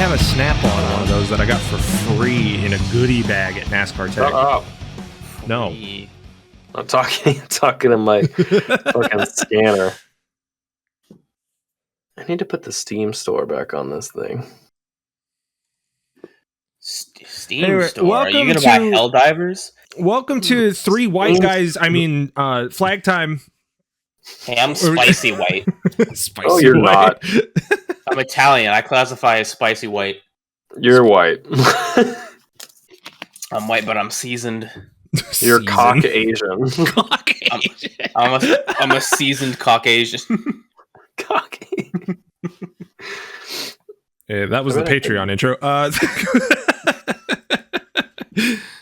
have a Snap-on one of those that I got for free in a goodie bag at NASCAR Tech. Shut up. No. I'm talking to my fucking scanner. I need to put the Steam store back on this thing. Steam store? Are you going to buy Helldivers? Welcome to Three White Guys. Flag time. Hey, I'm spicy white. Spicy oh, you're white. not. I'm Italian. I classify as spicy white. You're white. I'm white, but I'm seasoned. You're Caucasian. Caucasian. I'm a seasoned Caucasian. Caucasian. Yeah, that was the Patreon intro.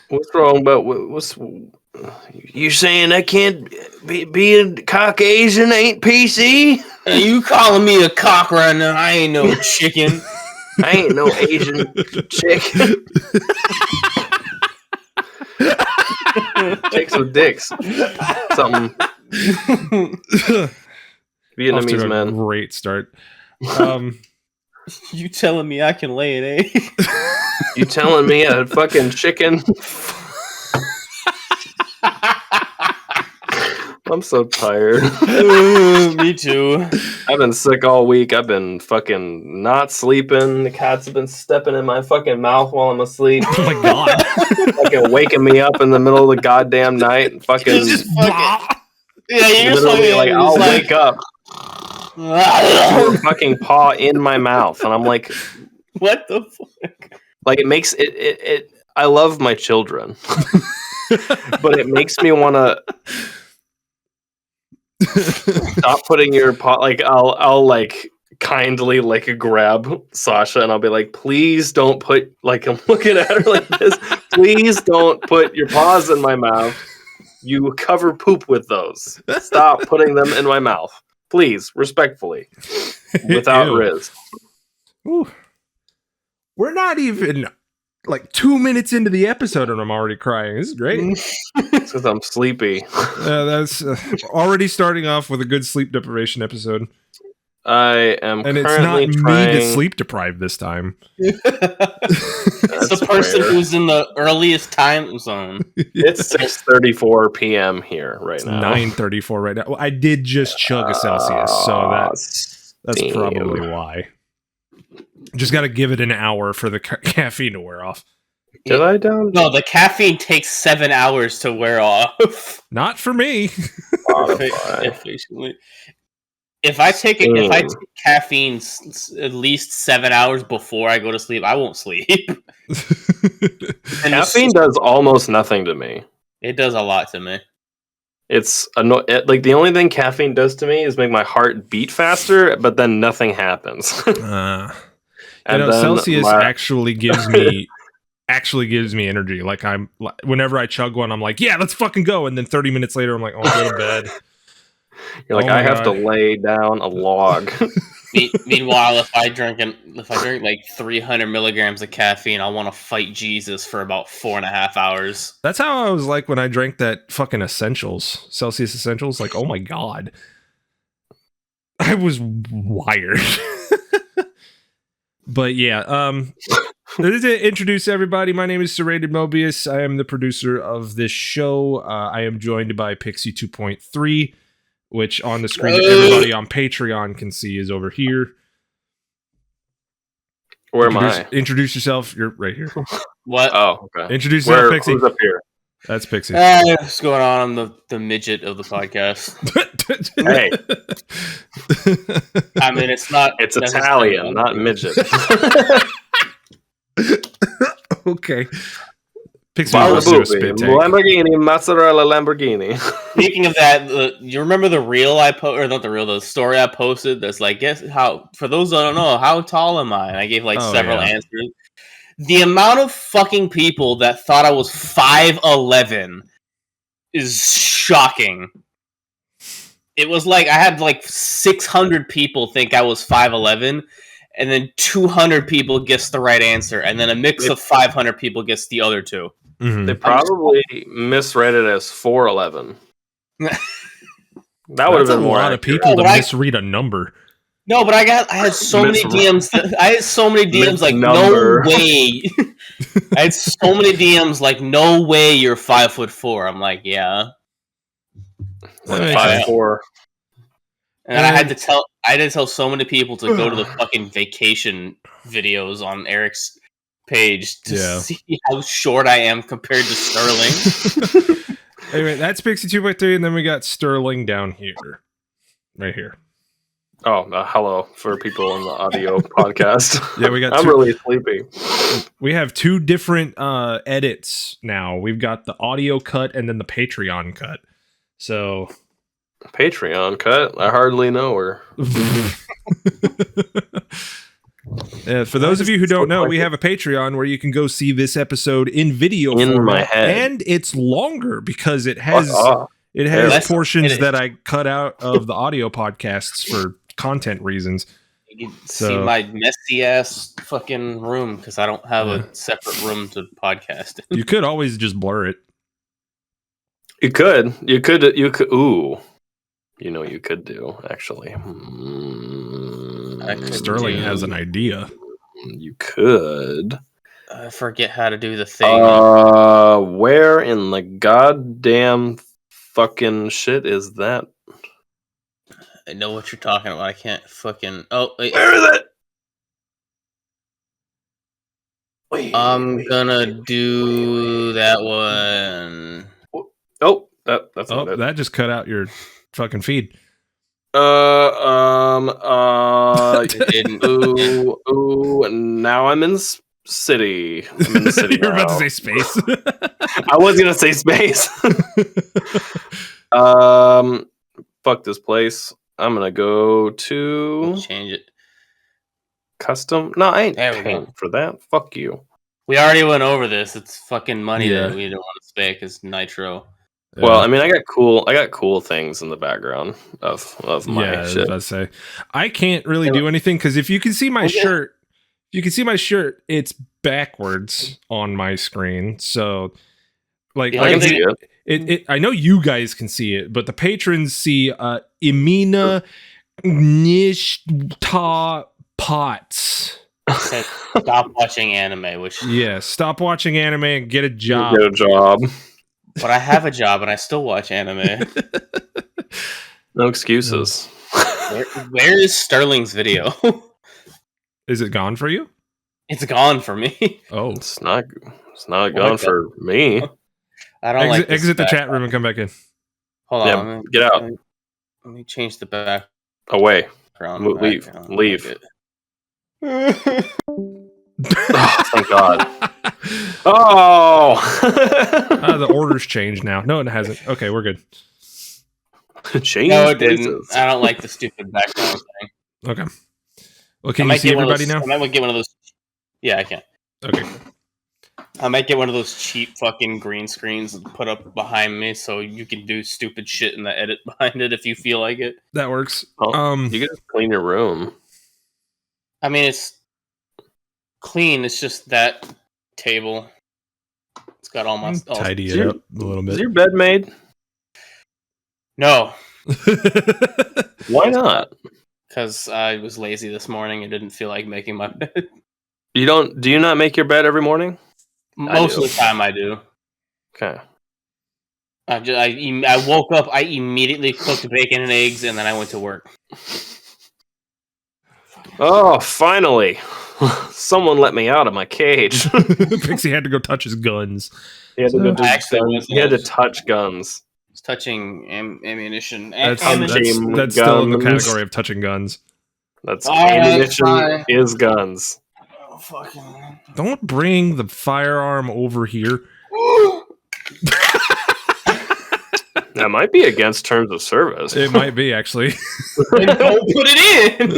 What's wrong about what's you saying I can't being Caucasian ain't PC? Are you calling me a cock right now? I ain't no chicken. I ain't no Asian chicken. Chicks with dicks. Something. Vietnamese man. Great start. You telling me I can lay an egg? You telling me a fucking chicken? I'm so tired. Me too. I've been sick all week. I've been fucking not sleeping. The cats have been stepping in my fucking mouth while I'm asleep. Oh my god. Fucking waking me up in the middle of the goddamn night and fucking literally like I'll wake up. Your fucking paw in my mouth, and I'm like, what the fuck? Like it makes it I love my children. But it makes me want to stop putting your paw. Like I'll like kindly like grab Sasha and I'll be like, please don't put, like, I'm looking at her like this, please don't put your paws in my mouth. You cover poop with those. Stop putting them in my mouth, please, respectfully, without Riz. Ooh. We're not even like 2 minutes into the episode and I'm already crying. This is great. It's because I'm sleepy. That's already starting off with a good sleep deprivation episode. I am, and it's not me to sleep deprived this time. It's the person who's in the earliest time zone. It's 6:34 p.m. here right now. 9:34 right now. Well, I did just chug a Celsius, so that's probably why. Just got to give it an hour for the caffeine to wear off. Did I down? No, the caffeine takes 7 hours to wear off. Not for me. If I take caffeine at least 7 hours before I go to sleep, I won't sleep. Caffeine does almost nothing to me. It does a lot to me. It's like the only thing caffeine does to me is make my heart beat faster, but then nothing happens. Celsius actually gives me energy. Like whenever I chug one, I'm like, yeah, let's fucking go. And then 30 minutes later, I'm like, oh, go to bed. You're like, I have to lay down a log. Meanwhile, if I drink like 300 milligrams of caffeine, I want to fight Jesus for about 4.5 hours. That's how I was like when I drank that fucking Celsius Essentials. Like, oh my god, I was wired. But yeah, to introduce everybody, my name is Serrated Mobius. I am the producer of this show. I am joined by Pixie 2.3. Which on the screen that everybody on Patreon can see is over here. Where am I? Introduce yourself. You're right here. What? Oh, okay. Introduce yourself, Pixie. Who's up here? That's Pixie. What's going on? I'm the midget of the podcast. Hey. I mean, it's not... It's Italian, not midget. Okay. Pixie Lamborghini, mozzarella Lamborghini. Speaking of that, you remember the reel I the story I posted that's like, guess how, for those that don't know, how tall am I? And I gave several answers. The amount of fucking people that thought I was 5'11" is shocking. It was like, I had 600 people think I was 5'11", and then 200 people guessed the right answer, and then a mix of 500 people guessed the other two. Mm-hmm. They probably misread it as 4'11". That would have been a more lot accurate. of people to misread a number. No, but I had so many DMs. I had so many DMs like Number. no way. I had so many DMs like no way you're 5'4". I'm like, yeah. 5'4". And I had to tell so many people to go to the fucking vacation videos on Eric's page to see how short I am compared to Sterling. Anyway, that's Pixie 2.3, and then we got Sterling down here. Right here. Oh, hello for people on the audio podcast. Yeah, we got I'm really sleepy. We have two different edits now. We've got the audio cut and then the Patreon cut. So Patreon cut? I hardly know her. For those of you who don't know, we have a Patreon where you can go see this episode in video in format, my head, and it's longer because it has portions that I cut out of the audio podcasts for content reasons. You can see my messy ass fucking room because I don't have a separate room to podcast in. You could always just blur it. You could. Ooh. You know what you could do, actually. Sterling has an idea. You could. I forget how to do the thing. Where in the goddamn fucking shit is that? I know what you're talking about. I can't fucking... Oh, wait. Where is it? I'm gonna do that one. Oh, that's not it. That just cut out your fucking feed. It didn't. Ooh, now I'm in city. I'm in the city. You're about to say space. I was gonna say space. Fuck this place. I'm gonna go to change it. Custom. No, I ain't paying for that. Fuck you. We already went over this. It's fucking money that we don't want to spend because Nitro. Well, I mean, I got cool things in the background of my shit. I say, I can't really do anything because if you can see my shirt, it's backwards on my screen. So, like, I can see it. I know you guys can see it, but the patrons see Imina Nishta Pots. Stop watching anime. Stop watching anime and get a job. Get a job. But I have a job and I still watch anime. No excuses. Where is Sterling's video? Is it gone for you? It's gone for me. Oh, it's not gone for me. I don't exit the chat room and come back in. Hold on. Get out. Let me change the back. Away. Leave. Oh, thank God. Oh, the order's changed now. No, it hasn't. Okay, we're good. No, it didn't. I don't like the stupid background thing. Okay. Well, can you see everybody now? I might get one of those. Yeah, I can. Okay. I might get one of those cheap fucking green screens and put up behind me so you can do stupid shit in the edit behind it if you feel like it. That works. You can just clean your room. I mean, it's clean. It's just that table. It's got all my tidy it up a little bit. Is your bed made? No. Why not? Because I was lazy this morning and didn't feel like making my bed. Do you not make your bed every morning? Most of the time I do. Okay. I woke up, I immediately cooked bacon and eggs, and then I went to work. Oh, finally. Someone let me out of my cage. Pixie had to go touch his guns. He had to touch guns. He's touching ammunition. That's still in the category of touching guns. That's ammunition is guns. Oh, fucking. Don't bring the firearm over here. That might be against terms of service. It might be, actually. Then don't put it in.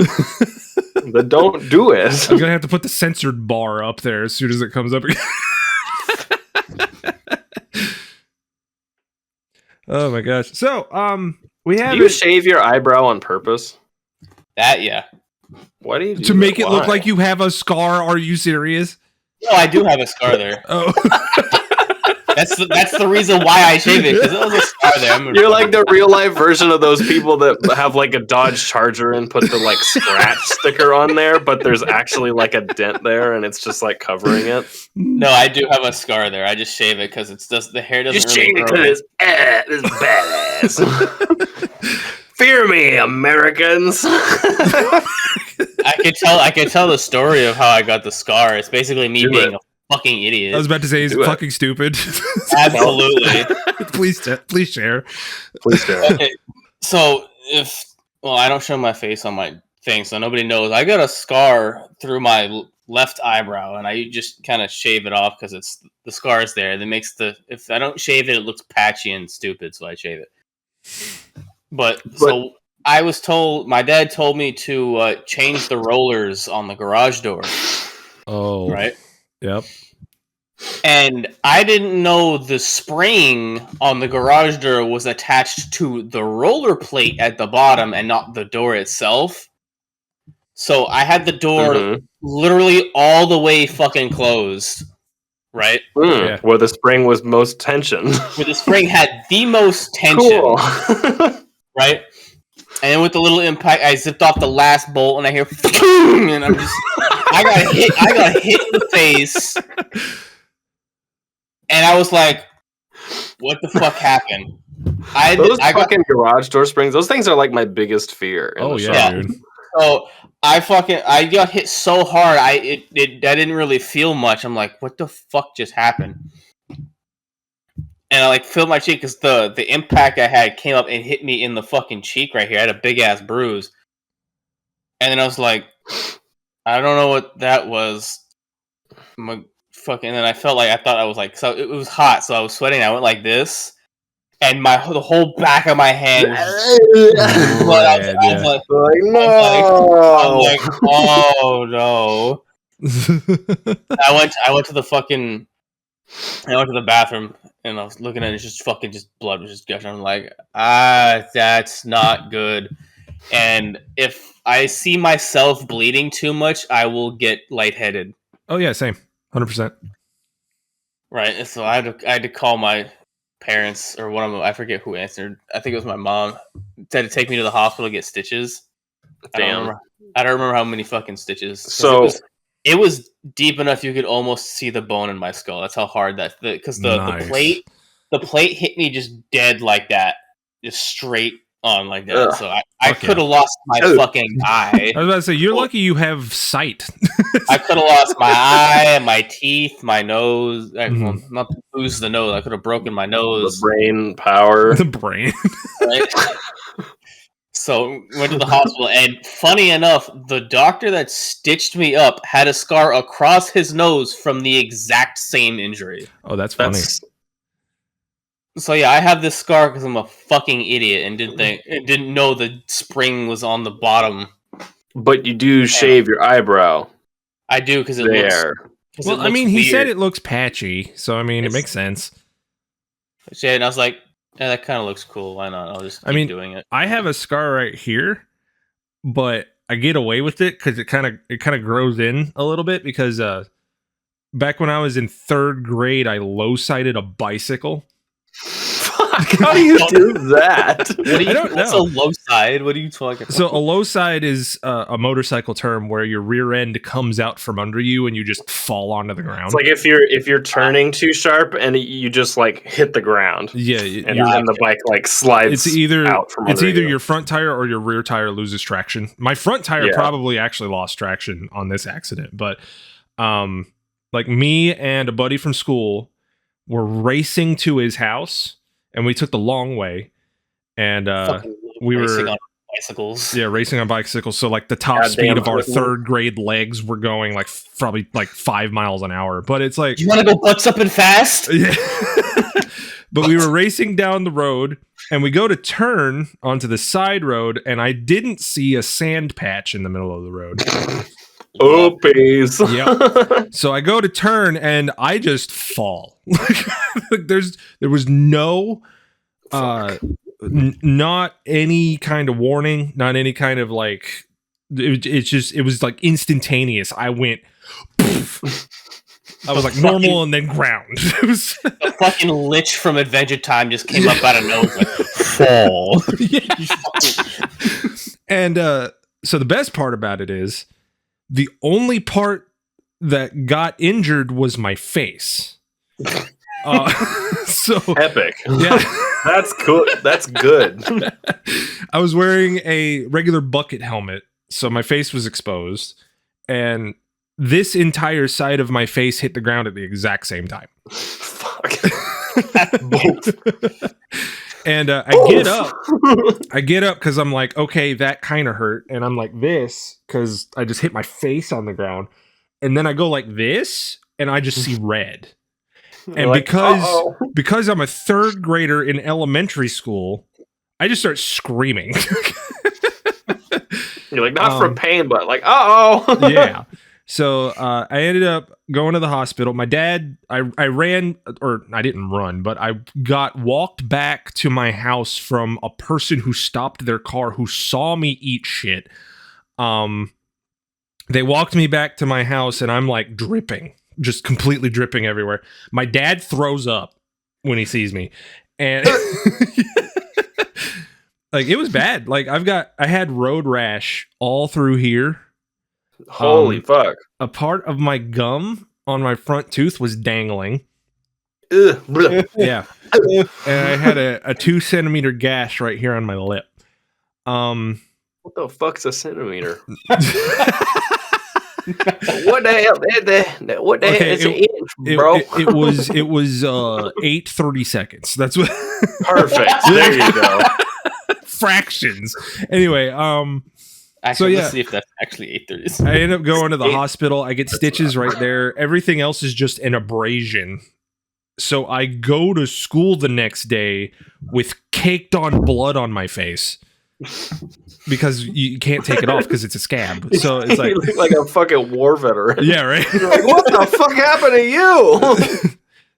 Then don't do it. I'm gonna have to put the censored bar up there as soon as it comes up again. Oh my gosh! So, we have. Do you shave your eyebrow on purpose? That yeah. Why do you to make it look like you have a scar? Are you serious? No, I do have a scar there. Oh. That's the reason why I shave it, because it was a scar there. You're like the real life version of those people that have like a Dodge Charger and put the like scratch sticker on there, but there's actually like a dent there and it's just like covering it. No, I do have a scar there. I just shave it because it's just the hair doesn't Just really shave it grow. because it's badass. Fear me, Americans. I can tell the story of how I got the scar. It's basically me being a fucking idiot. I was about to say he's fucking stupid. Absolutely. Please share. Please share. Okay, so I don't show my face on my thing, so nobody knows. I got a scar through my left eyebrow, and I just kind of shave it off because the scar is there. That makes if I don't shave it, it looks patchy and stupid, so I shave it. But so I was told, my dad told me to change the rollers on the garage door. Oh, right. Yep. And I didn't know the spring on the garage door was attached to the roller plate at the bottom and not the door itself. So I had the door literally all the way fucking closed. Right? Yeah. Where the spring was most tension. Where the spring had the most tension. Cool. Right? And then with the little impact, I zipped off the last bolt and I hear and I'm just I got hit in the face. And I was like, what the fuck happened? Those fucking garage door springs, those things are like my biggest fear. Dude. So I got hit so hard, I didn't really feel much. I'm like, what the fuck just happened? And I like felt my cheek because the impact I had came up and hit me in the fucking cheek right here. I had a big ass bruise. And then I was like, I don't know what that was. And then I felt like I thought I was like, so it was hot, so I was sweating. I went like this, and the whole back of my hand was I'm like, oh no. I went to the bathroom and I was looking at it, just blood was just gushing. I'm like, that's not good. And if I see myself bleeding too much, I will get lightheaded. Oh yeah, same. 100%. Right, so I had to call my parents, or one of them, I forget who answered. I think it was my mom. They had to take me to the hospital to get stitches. Damn. I don't remember how many fucking stitches. So it was deep enough you could almost see the bone in my skull. That's how hard because the plate hit me just dead like that, just straight on like that. Ugh. So I could have lost my fucking eye. I was about to say, you're lucky you have sight. I could have lost my eye, my teeth, my nose. Well, not to lose the nose. I could have broken my nose. The brain power. The brain. Right? So went to the hospital, and funny enough, the doctor that stitched me up had a scar across his nose from the exact same injury. Oh, that's funny. So yeah, I have this scar because I'm a fucking idiot and didn't know the spring was on the bottom. But you do shave your eyebrow. I do because it looks. Well, I mean, he said it looks patchy, so I mean, it makes sense. And I was like, yeah, that kind of looks cool. Why not? I'll just keep doing it. I have a scar right here, but I get away with it because it kind of grows in a little bit because back when I was in 3rd grade, I low-sided a bicycle. How do you do that? I don't know. What's a low side? What are you talking about? So a low side is a motorcycle term where your rear end comes out from under you and you just fall onto the ground. It's like if you're turning too sharp and you just like hit the ground. Yeah, and the bike like slides. It's either out from under you. Your front tire or your rear tire loses traction. My front tire probably actually lost traction on this accident, but like me and a buddy from school were racing to his house. And we took the long way, and we were racing on bicycles. Yeah, racing on bicycles. So like the top speed of our 3rd grade legs were going like probably like 5 miles an hour. But it's like, you want to go butts up and fast? Yeah. But we were racing down the road, and we go to turn onto the side road, and I didn't see a sand patch in the middle of the road. Oopies. Yep. So I go to turn and I just fall. There was no not any kind of warning, not any kind of like it was like instantaneous. I went poof, I was like normal and then ground. It was the fucking lich from Adventure Time just came up out of nowhere like fall. And so the best part about it is the only part that got injured was my face. So epic. Yeah. That's cool. That's good. I was wearing a regular bucket helmet, so my face was exposed, and this entire side of my face hit the ground at the exact same time. Fuck. And I get up because I'm like, okay, that kind of hurt, and I'm like this because I just hit my face on the ground, and then I go like this, and I just see red. And like, because I'm a third grader in elementary school, I just start screaming. You're like, not from pain, but like, Yeah. So I ended up going to the hospital. My dad, I ran, or I didn't run, but I walked back to my house from a person who stopped their car who saw me eat shit. They walked me back to my house and I'm like dripping. Just completely dripping everywhere. My dad throws up when he sees me, and like it was bad. Like I had road rash all through here. Holy fuck! A part of my gum on my front tooth was dangling. Yeah, and I had a 2 centimeter gash right here on my lip. What the fuck's a centimeter? What the hell? What the hell is an inch, bro? It was 8 30-seconds. That's what. Perfect. There you go. Fractions. Anyway, actually, let's see if that's actually 8/30. I end up going to the hospital. I get stitches right there. Everything else is just an abrasion. So I go to school the next day with caked on blood on my face. Because you can't take it off because it's a scab. So it's like, you look like a fucking war veteran. Yeah, right. You're like, what the fuck happened to you?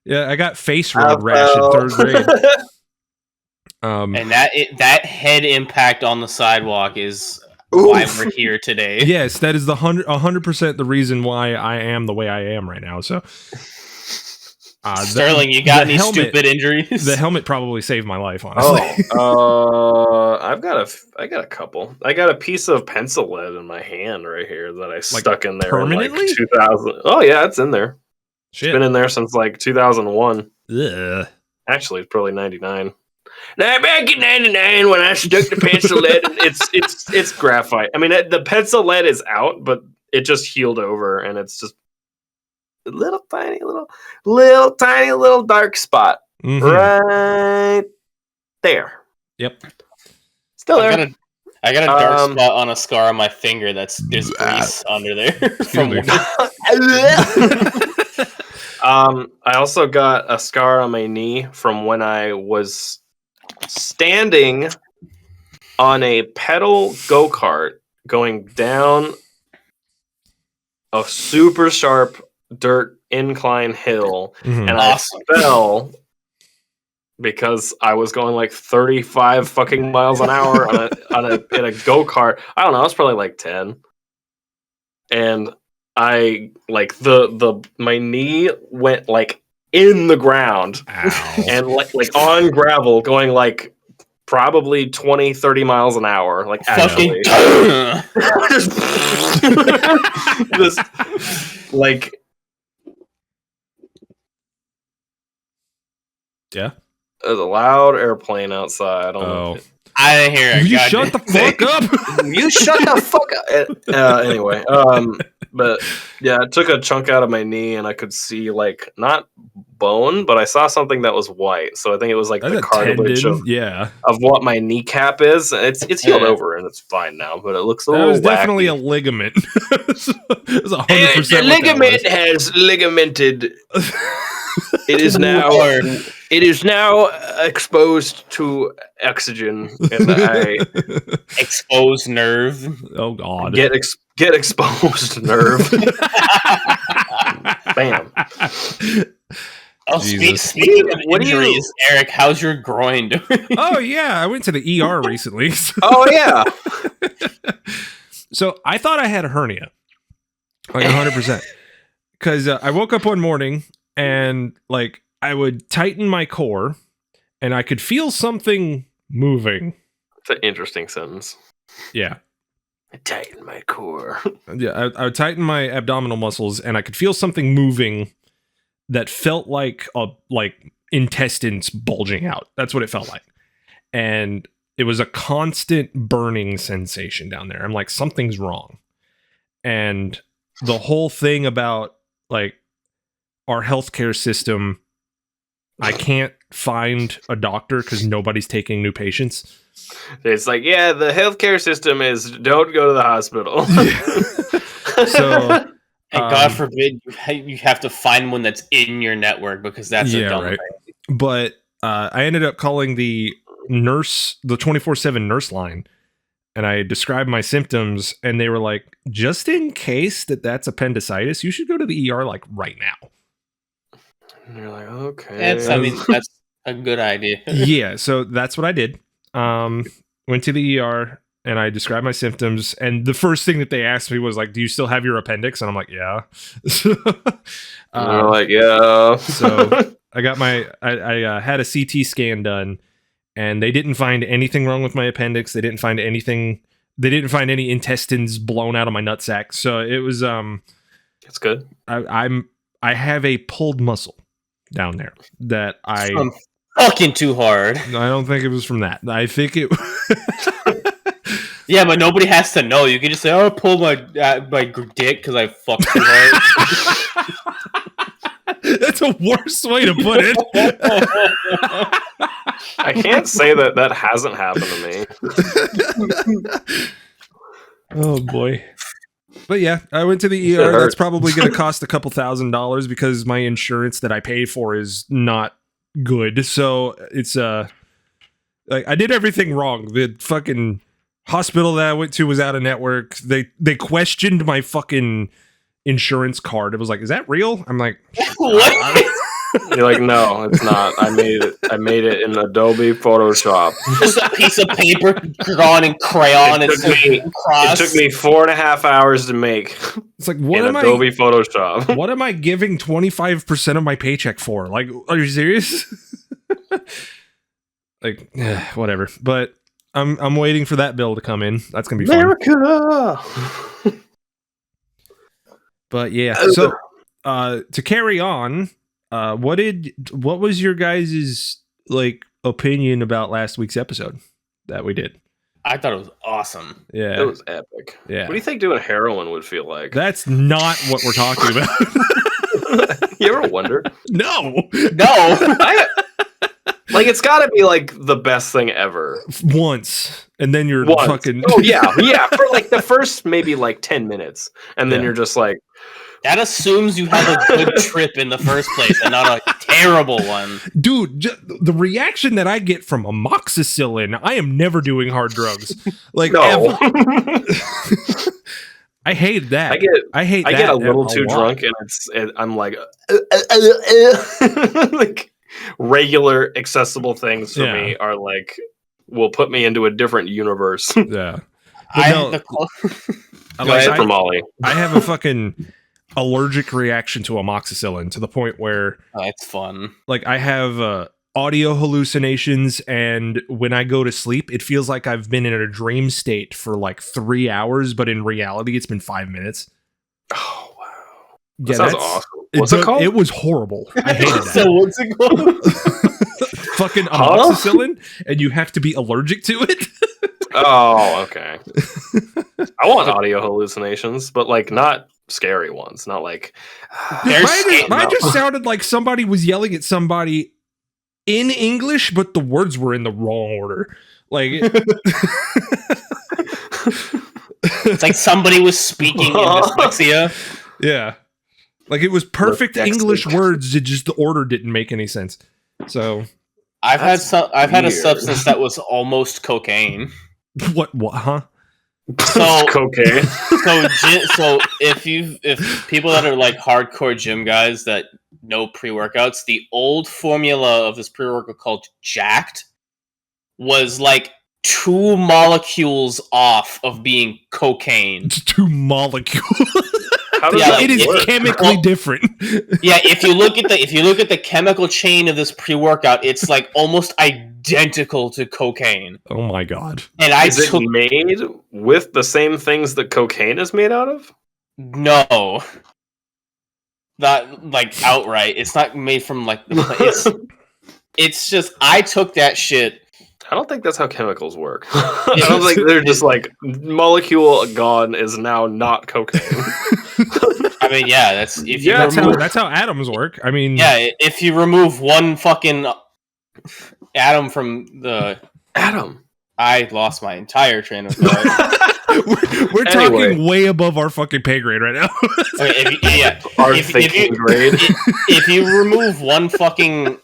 Yeah, I got face road rash in 3rd grade. And that head impact on the sidewalk is why we're here today. Yes, that is 100% the reason why I am the way I am right now. So, Sterling, you got any stupid injuries? The helmet probably saved my life, honestly. I got a couple. I got a piece of pencil lead in my hand right here that I stuck in there permanently? in like 2000. Oh yeah, it's in there. Shit. It's been in there since like 2001. Ugh. Actually, it's probably 99. Now, back in 99 when I stuck the pencil lead, it's graphite. I mean, the pencil lead is out, but it just healed over, and it's just a little tiny dark spot right there. Yep. Still there. I got a dark spot on a scar on my finger. There's grease under there. I also got a scar on my knee from when I was standing on a pedal go-kart going down a super sharp dirt incline hill, and I fell because I was going like 35 fucking miles an hour in a go-kart. I don't know, I was probably like 10. And I like my knee went like in the ground. Ow. And like on gravel going like probably 20-30 miles an hour, like actually just like yeah. There's a loud airplane outside. I don't know. I didn't hear it. You shut the fuck up. You shut the fuck up. Anyway, but yeah, I took a chunk out of my knee and I could see like not bone, but I saw something that was white. So I think it was like the cartilage of what my kneecap is. It's healed over and it's fine now, but it looks a little wacky. Definitely a ligament. It was 100%. The ligament has ligamented. It is now exposed to oxygen, and I exposed nerve. Oh God! Get exposed nerve. Bam. Oh, speaking of injuries, Eric, how's your groin doing? Oh yeah, I went to the ER recently. Oh yeah. So I thought I had a hernia, like 100%. because I woke up one morning and like I would tighten my core and I could feel something moving. It's an interesting sentence. Yeah. I tighten my core. Yeah, I would tighten my abdominal muscles and I could feel something moving that felt like intestines bulging out. That's what it felt like. And it was a constant burning sensation down there. I'm like, something's wrong. And the whole thing about like our healthcare system, I can't find a doctor because nobody's taking new patients. It's like, yeah, the healthcare system is don't go to the hospital. So, and God forbid you have to find one that's in your network because that's a dumb thing. But I ended up calling the 24/7 nurse line, and I described my symptoms, and they were like, just in case that's appendicitis, you should go to the ER like right now. And you're like, okay. That's a good idea. Yeah, so that's what I did. Went to the ER, and I described my symptoms, and the first thing that they asked me was like, do you still have your appendix? And I'm like, yeah. And they're like, yeah. So I got I had a CT scan done, and they didn't find anything wrong with my appendix. They didn't find anything. They didn't find any intestines blown out of my nutsack. So it was That's good. I have a pulled muscle down there that I'm fucking too hard. I don't think it was from that. I think it. Yeah, but nobody has to know. You can just say, "Oh, I pulled my dick because I fucked too hard." That's a worse way to put it. I can't say that hasn't happened to me. Oh boy. But yeah, I went to the ER. That's probably going to cost a couple $1,000s because my insurance that I pay for is not good. So it's like I did everything wrong. The fucking hospital that I went to was out of network. They questioned my fucking insurance card. It was like, is that real? I'm like, what? You're like, no, it's not. I made it in Adobe Photoshop. Just a piece of paper drawn in crayon. It took me 4.5 hours to make. It's like, what am Adobe Photoshop? What am I giving 25% of my paycheck for? Like, are you serious? Like, whatever. But I'm waiting for that bill to come in. That's gonna be fun. America. But yeah, so to carry on, what was your guys' like opinion about last week's episode that we did? I thought it was awesome. Yeah, it was epic. Yeah, what do you think doing heroin would feel like? That's not what we're talking about. You ever wonder? No. Like, it's got to be like the best thing ever. Once, and then you're fucking. Oh yeah, for like the first maybe like 10 minutes, and then you're just like. That assumes you have a good trip in the first place and not a terrible one. Dude, the reaction that I get from amoxicillin, I am never doing hard drugs. Like, no. I hate that. I get a little too drunk, and I'm like, like regular accessible things for me are like will put me into a different universe. Yeah. Except for Molly. I have a fucking allergic reaction to amoxicillin to the point where it's fun. Like, I have audio hallucinations, and when I go to sleep, it feels like I've been in a dream state for like 3 hours, but in reality, it's been 5 minutes. Oh wow, that sounds awesome. What's it called? It was horrible. I hated that. So what's it called? Fucking amoxicillin, and you have to be allergic to it. Oh, okay. I want audio hallucinations, but like not scary ones, not like mine just sounded like somebody was yelling at somebody in English, but the words were in the wrong order. Like it's like somebody was speaking in dyslexia. Yeah, like it was perfect English words, it just the order didn't make any sense. So I've had a substance that was almost cocaine. What huh? So cocaine. So if people that are like hardcore gym guys that know pre-workouts, the old formula of this pre-workout called Jacked was like 2 molecules off of being cocaine. 2 molecules. How does Yeah, that It is work? chemically different. Yeah, if you look at the chemical chain of this pre-workout, it's like almost identical to cocaine. Oh my god. And I Is it took made with the same things that cocaine is made out of? no, not like outright. It's not made from like it's just I took that shit. I don't think that's how chemicals work. I don't think they're just like molecule gone is now not cocaine. I mean, yeah, that's if you That's how atoms work. I mean, yeah, if you remove one fucking atom from the Adam. I lost my entire train of thought. we're Anyway. talking way above our fucking pay grade right now. Okay, Our thinking grade. if you remove one fucking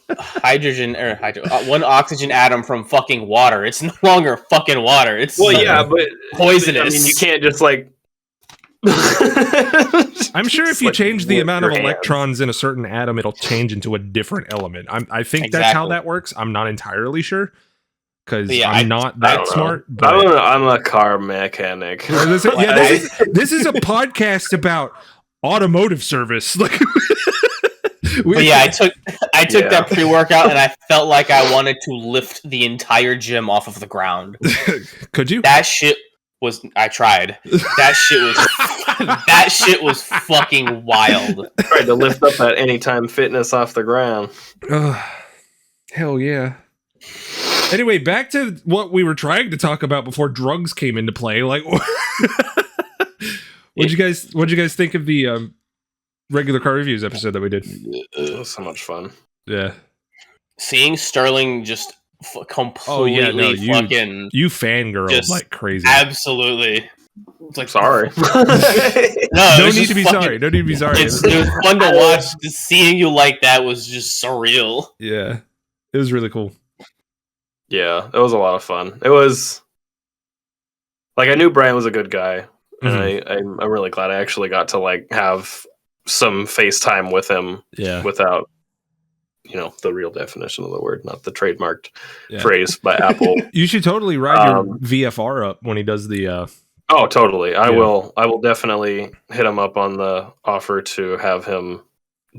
one oxygen atom from fucking water, it's no longer fucking water. It's Well, yeah, but poisonous. I mean, you can't just like. I'm sure if you like change the with amount your of hands. electrons in a certain atom, it'll change into a different element. I think that's how Exactly. that works. I'm not entirely sure because Yeah, I'm not I that don't know. smart. But I'm a car mechanic. this is a podcast about automotive service. Like, But yeah, I took Yeah. that pre-workout and I felt like I wanted to lift the entire gym off of the ground. Could you? That shit was I tried. That shit was fucking wild. Tried to lift up that Anytime Fitness off the ground. Hell yeah. Anyway, back to what we were trying to talk about before drugs came into play. Like, what'd you guys think of the regular car reviews episode that we did? It was so much fun. Yeah. Seeing Sterling just completely fucking you fangirl just like crazy. absolutely. It's like Sorry. No need to be sorry. No need to be sorry. It was fun to watch. Just seeing you like that was just surreal. Yeah, it was really cool. Yeah, it was a lot of fun. It was like I knew Brian was a good guy, and I'm really glad I actually got to like have some FaceTime with him. Yeah, without the real definition of the word, not the trademarked phrase by Apple. You should totally ride your VFR up when he does the. Oh, totally. I will definitely hit him up on the offer to have him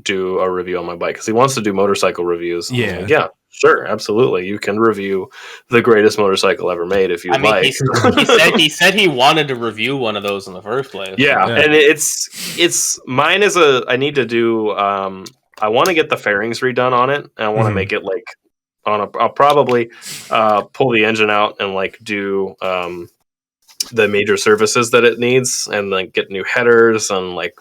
do a review on my bike because he wants to do motorcycle reviews. Yeah. Like, yeah, sure, absolutely. You can review the greatest motorcycle ever made if you like. He said he wanted to review one of those in the first place. Yeah. And it's mine is I need to do. I want to get the fairings redone on it, and I want to make it like I'll probably pull the engine out and like do the major services that it needs, and like get new headers and like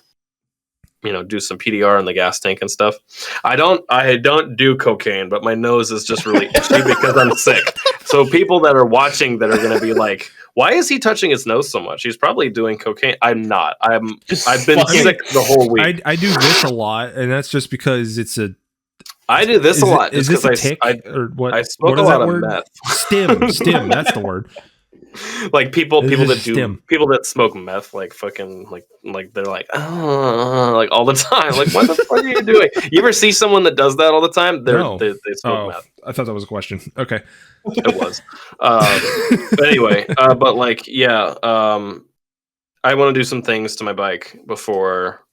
do some PDR in the gas tank and stuff. I don't do cocaine, but my nose is just really itchy because I'm sick. So people that are watching that are going to be like, why is he touching his nose so much? He's probably doing cocaine. I'm not. I've been sick the whole week. I do this a lot, and that's just because it's a. I do this a lot. Is this a tick or what? I smoke what a is lot that of word? meth. Stim. That's the word. Like people stim. people that smoke meth like fucking like they're like like all the time. Like what the fuck are you doing? You ever see someone that does that all the time? They smoke meth. I thought that was a question. Okay. It was. But anyway, but like yeah, I want to do some things to my bike before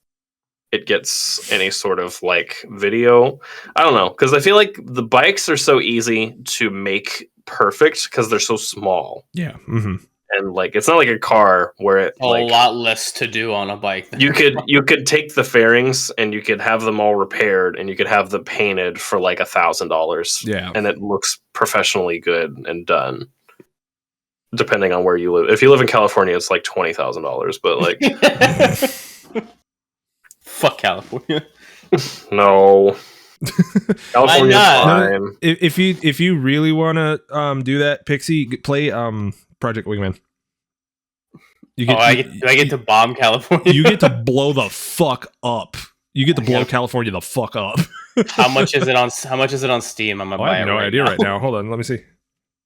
it gets any sort of like video. I don't know, because I feel like the bikes are so easy to make perfect because they're so small. Yeah. Mm-hmm. And like it's not like a car where it a lot less to do on a bike. you could take the fairings and you could have them all repaired and you could have them painted for like $1,000. Yeah. And it looks professionally good and done. Depending on where you live. If you live in California, it's like $20,000. But like fuck California. No. California's fine. If you really want to do that, Pixie, play Project Wingman. I get to bomb California. You get to blow the fuck up. You get to blow California the fuck up. How much is it on Steam? I'm gonna buy I have no idea right now. Hold on, let me see.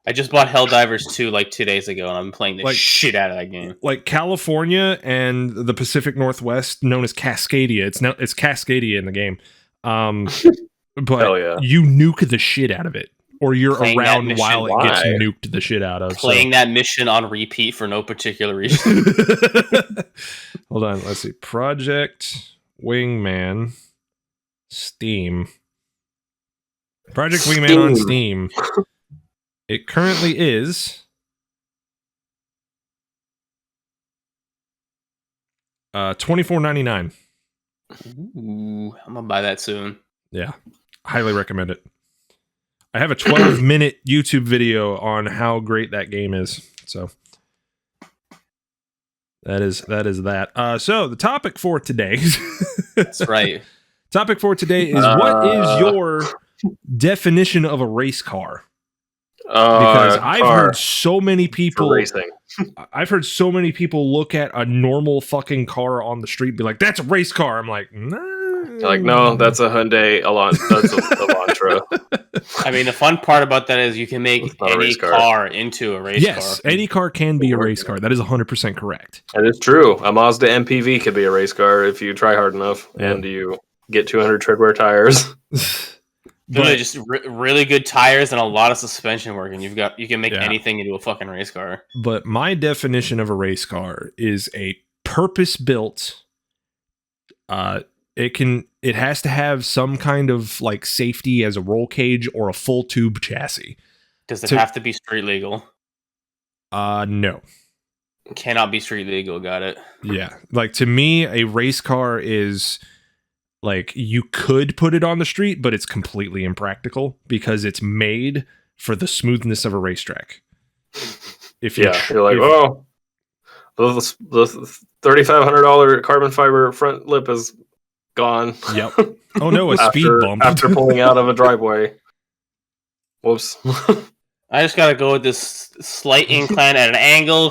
I just bought Helldivers 2 like 2 days ago, and I'm playing the shit out of that game. Like California and the Pacific Northwest, known as Cascadia. It's Cascadia in the game. But you nuke the shit out of it, or you're playing around while it gets nuked the shit out of. Playing that mission on repeat for no particular reason. Hold Hold on. Let's see. Project Wingman Steam. Project Wingman on Steam. It currently is $24.99. Ooh, I'm gonna buy that soon. Yeah, highly recommend it. I have a 12-minute YouTube video on how great that game is. So that is that. So the topic for today. That's right. Topic for today is what is your definition of a race car? Because I've heard so many people racing. I've heard so many people look at a normal fucking car on the street and be like, that's a race car. I'm like, nah. You're like, no, that's a Hyundai Elantra. That's a Elantra. I mean, the fun part about that is you can make any car into a race car. Yes, any car can be a race car. That is 100% correct. That is true. A Mazda MPV could be a race car if you try hard enough and you get 200 treadwear tires. But just really good tires and a lot of suspension work, and you can make anything into a fucking race car. But my definition of a race car is a purpose-built. It has to have some kind of like safety as a roll cage or a full tube chassis. Does it have to be street legal? No. It cannot be street legal. Got it. Yeah, like to me, a race car is. Like, you could put it on the street, but it's completely impractical because it's made for the smoothness of a racetrack. You're like, oh, the $3,500 carbon fiber front lip is gone. Yep. Oh no, a speed bump after pulling out of a driveway. Whoops. I just gotta go with this slight incline at an angle.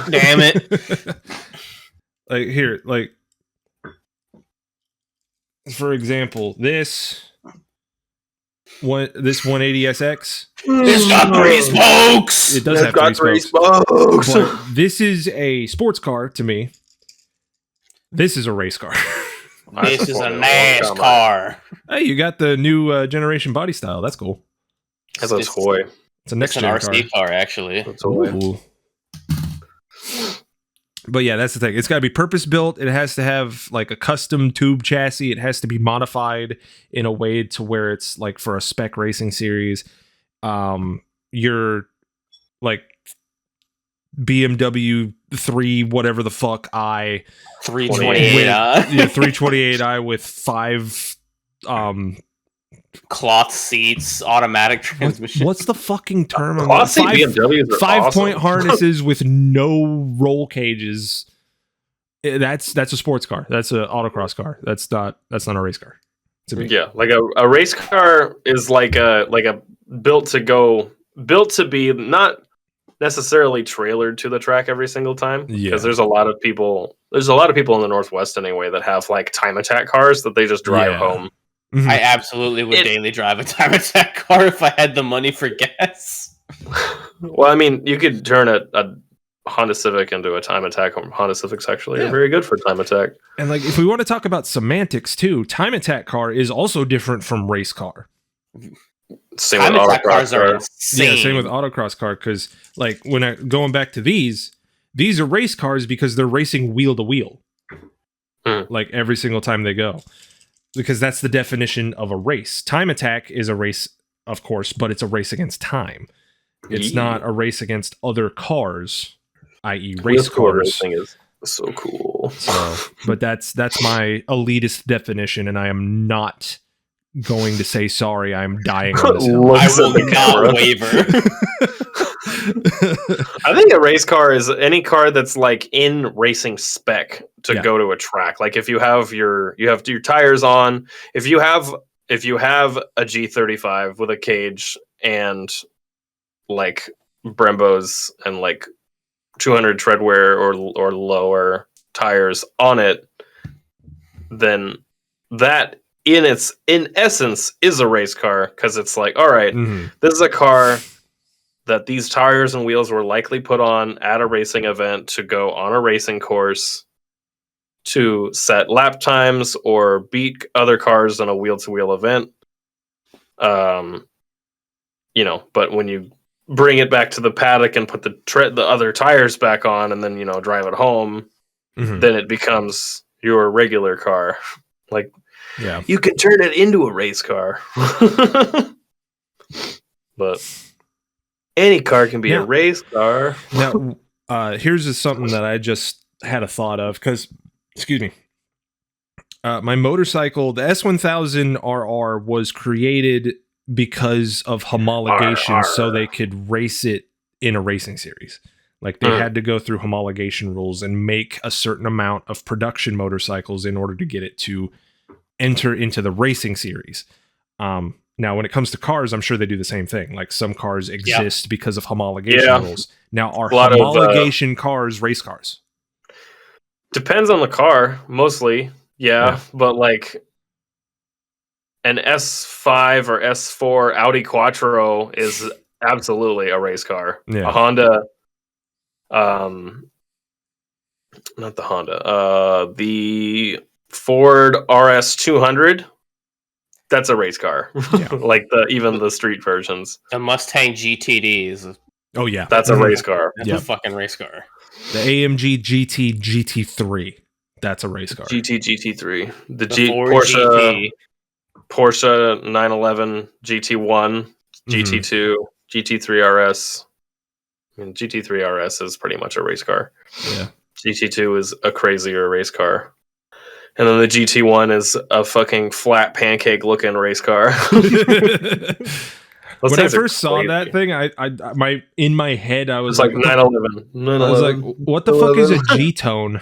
Damn it. Like here, like. For example, this 180SX. It's got 3 spokes. It does have 3 spokes. But this is a sports car to me. This is a race car. This is a NASCAR. Hey, you got the new generation body style. That's cool. That's a toy. It's a next gen RC car, actually. Ooh. But yeah, that's the thing. It's got to be purpose built. It has to have like a custom tube chassis. It has to be modified in a way to where it's like for a spec racing series. Your like BMW 3 whatever the fuck 328i. 328i with 5 cloth seats, automatic transmission. What's the fucking term? Cloth seat BMWs are 5-point harnesses with no roll cages. That's a sports car. That's an autocross car. That's not a race car. Yeah, like a race car is like a built to be not necessarily trailered to the track every single time. Because there's a lot of people in the Northwest anyway that have like time attack cars that they just drive home. Mm-hmm. I absolutely would daily drive a time attack car if I had the money for gas. Well, I mean, you could turn a Honda Civic into a time attack. Honda Civics actually are very good for time attack. And like, if we want to talk about semantics too, time attack car is also different from race car. Same with autocross car. Yeah, same with autocross car. Because like going back to these are race cars because they're racing wheel to wheel, like every single time they go. Because that's the definition of a race. Time attack is a race, of course, but it's a race against time. It's not a race against other cars, i.e. race cars. Racing is so cool. So, but that's my elitist definition, and I am not going to say sorry. I'm dying on this hill. I will not waver. I think a race car is any car that's like in racing spec to go to a track. Like if you have your tires on, if you have a G35 with a cage and like Brembos and like 200 treadwear or lower tires on it, then that in essence is a race car, because it's like, all right, this is a car that these tires and wheels were likely put on at a racing event to go on a racing course to set lap times or beat other cars in a wheel-to-wheel event. But when you bring it back to the paddock and put the other tires back on and then, drive it home, then it becomes your regular car. Like, yeah, you can turn it into a race car. But any car can be a race car. Now, here's something that I just had a thought of, because, excuse me, my motorcycle, the S1000RR, was created because of homologation, so they could race it in a racing series. Like, they had to go through homologation rules and make a certain amount of production motorcycles in order to get it to enter into the racing series. Now, when it comes to cars, I'm sure they do the same thing. Like, some cars exist because of homologation rules. Now, are homologation cars race cars? Depends on the car, mostly. Yeah, but like an S5 or S4 Audi Quattro is absolutely a race car. Yeah. A Honda, not the Honda, the Ford RS200. That's a race car. Yeah. Like even the street versions. The Mustang GTD is that's a race car. That's a fucking race car. The AMG GT GT3. That's a race car. GT3. The Porsche Porsche 911 GT1, GT2, GT3 RS. I mean, GT3 RS is pretty much a race car. Yeah. GT2 is a crazier race car. And then the GT1 is a fucking flat pancake looking race car. When I first saw that thing, in my head I was like 911. I was like, what the fuck is a G-tone?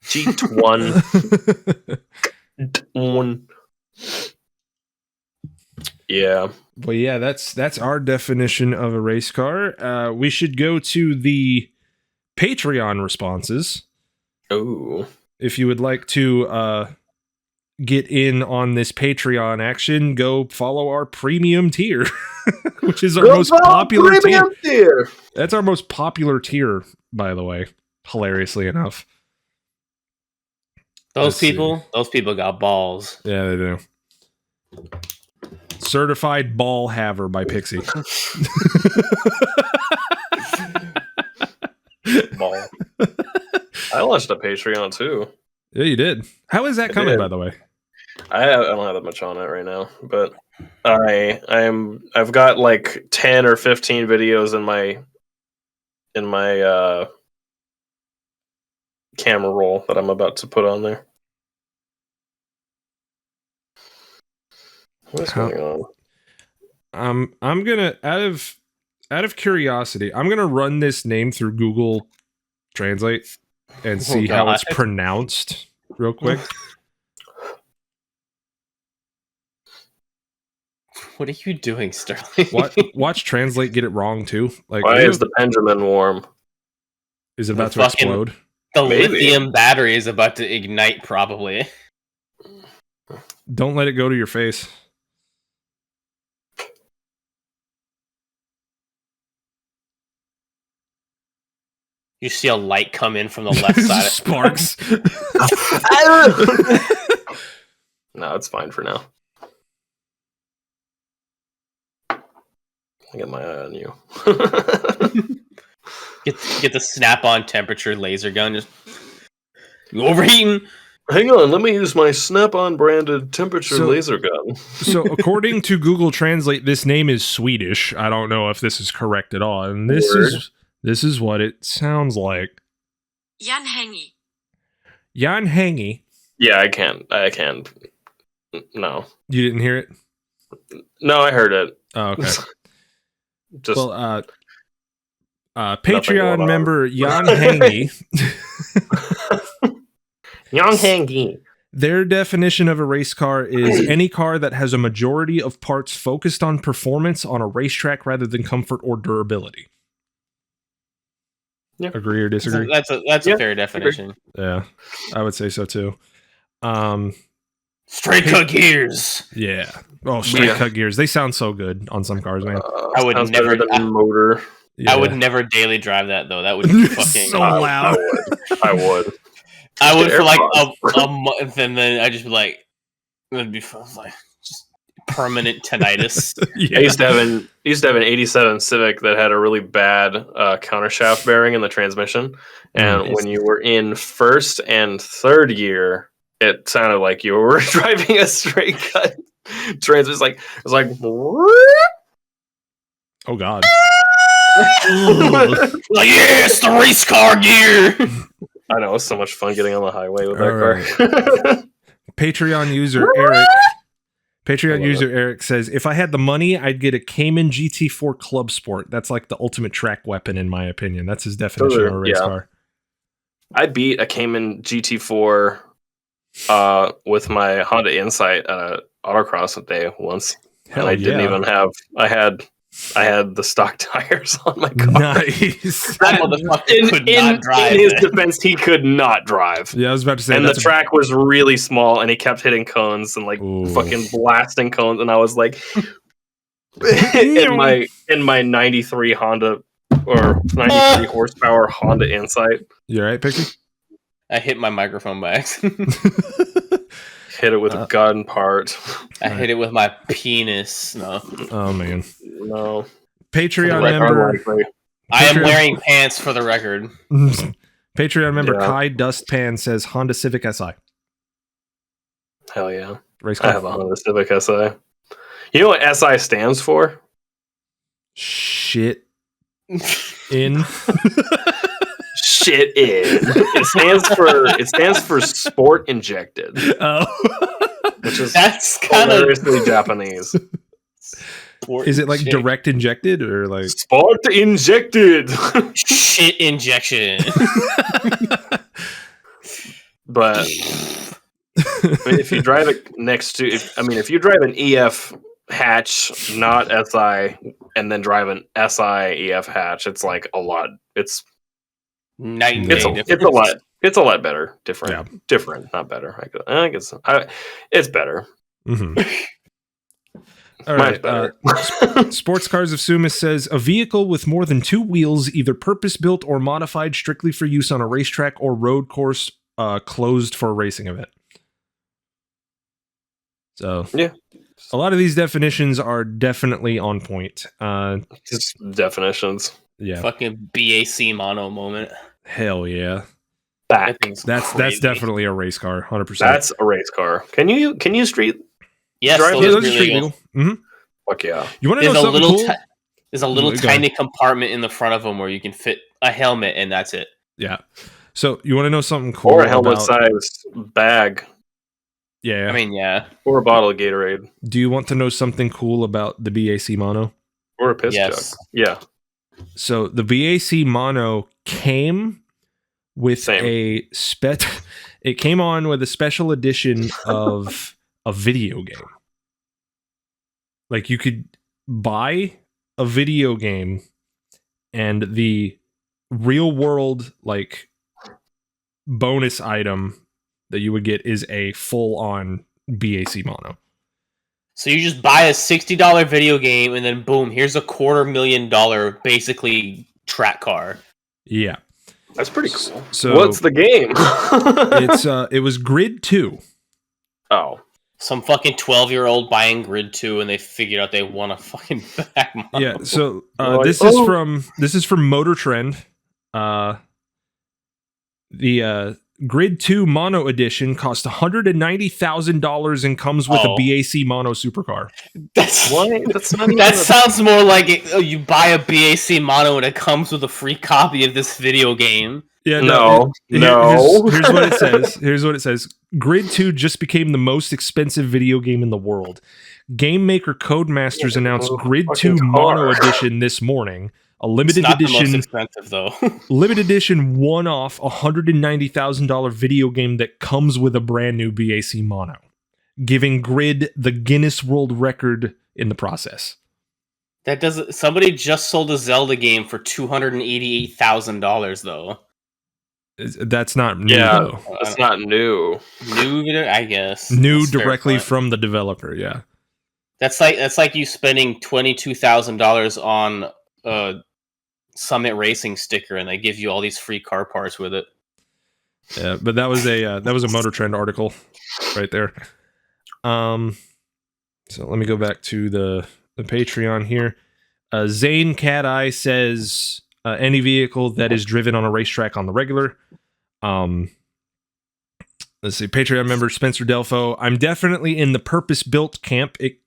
G1. Yeah. Well, yeah, that's our definition of a race car. We should go to the Patreon responses. Oh. If you would like to get in on this Patreon action, go follow our premium tier, which is our most popular tier. That's our most popular tier, by the way, hilariously enough. Those people got balls. Yeah, they do. Certified Ball Haver by Pixie. Ball. I launched a Patreon too. Yeah, you did. How is that coming, by the way? I don't have that much on it right now, but I've got like 10 or 15 videos in my camera roll that I'm about to put on there. What's going on? I'm gonna out of curiosity, I'm gonna run this name through Google Translate and see how it's pronounced real quick. What are you doing, Sterling? Watch Translate get it wrong too. Like, why is the Benjamin warm? Is it about to explode? The lithium battery is about to ignite, probably. Don't let it go to your face. You see a light come in from the left side. Sparks. No, it's fine for now. I got my eye on you. Get the snap-on temperature laser gun. Just overheating. Hang on, let me use my Snap-on branded temperature laser gun. So, according to Google Translate, this name is Swedish. I don't know if this is correct at all. And this is what it sounds like. Jan Hengi. Jan Hengi. Yeah, I can. No. You didn't hear it? No, I heard it. Oh, okay. Patreon member Jan Hengi. Jan Hengi. Their definition of a race car is any car that has a majority of parts focused on performance on a racetrack rather than comfort or durability. Yeah. Agree or disagree? That's a fair definition. Yeah, I would say so too. Straight cut gears. Yeah. Oh, straight cut gears. They sound so good on some cars, man. I would never motor. Yeah. I would never daily drive that though. That would be fucking so loud. I would. I would for like a month, and then I'd just be like, it'd be fun. Like, just permanent tinnitus. Yeah. I used to have an '87 Civic that had a really bad countershaft bearing in the transmission, and when you were in first and third gear, it sounded like you were driving a straight cut transmission. It was like Oh God. Like, yes, the race car gear. I know, it was so much fun getting on the highway with All that car. Patreon user Eric says, if I had the money, I'd get a Cayman GT4 Club Sport. That's like the ultimate track weapon, in my opinion. That's his definition of a race car. I beat a Cayman GT4 with my Honda Insight at an autocross day once. Hell, and I didn't even have. I had the stock tires on my car. Nice. That motherfucker could not drive. In his defense, he could not drive. Yeah, I was about to say. And the track was really small, and he kept hitting cones and fucking blasting cones. And I was like, in my '93 Honda or 93 horsepower Honda Insight. You all right, Pixie? I hit my microphone by accident. Hit it with a gun part. I hit it with my penis. No. Oh man. No. Patreon member. I am wearing pants for the record. Patreon member Kai Dustpan says Honda Civic SI. Hell yeah. Race car. I have a Honda Civic SI. You know what SI stands for? Shit. In. Shit in. It stands for sport injected. Oh. Which is that's kind of hilariously Japanese. Is it like direct injected or like sport injected? Shit injection. But if you drive it if you drive an EF hatch, not SI, and then drive an SI EF hatch, it's like a lot. It's a lot better. Different, not better. I guess it's better. Mm-hmm. All right. Sports Cars of Sumas says a vehicle with more than two wheels, either purpose-built or modified strictly for use on a racetrack or road course, closed for a racing event. So yeah, a lot of these definitions are definitely on point. Just definitions. Yeah. Fucking BAC mono moment. Hell yeah. That's definitely a race car, 100%. That's a race car. Can you street? Yes, drive those are street legal. Mm-hmm. Fuck yeah. You want to know something cool? There's a little tiny compartment in the front of them where you can fit a helmet, and that's it. Yeah. So you want to know something cool? Or a helmet-sized bag. Yeah. I mean, yeah. Or a bottle of Gatorade. Do you want to know something cool about the BAC mono? Or a piss jug. Yeah. So the BAC mono came with it came on with a special edition of a video game. Like you could buy a video game and the real world like bonus item that you would get is a full on BAC mono. So you just buy a $60 video game and then boom, here's a $250,000 basically track car. Yeah. That's pretty cool. So what's the game? It was Grid 2. Oh. Some fucking 12-year-old buying Grid 2 and they figured out they want a fucking back model. Yeah, so this is from Motor Trend. The Grid 2 Mono Edition cost $190,000 and comes with a BAC Mono supercar. That's what? That's not that sounds more like you buy a BAC Mono and it comes with a free copy of this video game. Yeah, no. Here's what it says. Here's what it says. Grid 2 just became the most expensive video game in the world. Game maker Codemasters announced Grid 2 Mono Edition this morning. A limited edition, the most expensive though. Limited edition one-off $190,000 video game that comes with a brand new BAC mono, giving Grid the Guinness World Record in the process. That doesn't. Somebody just sold a Zelda game for $288,000 though. That's not new. Yeah, though. That's not new. New, I guess. New directly from the developer. Yeah. That's like you spending $22,000 on a Summit Racing sticker, and they give you all these free car parts with it. Yeah, but that was a Motor Trend article right there. So let me go back to the Patreon here. Zane Cat Eye says any vehicle that is driven on a racetrack on the regular. Let's see. Patreon member Spencer Delfo. I'm definitely in the purpose-built camp. It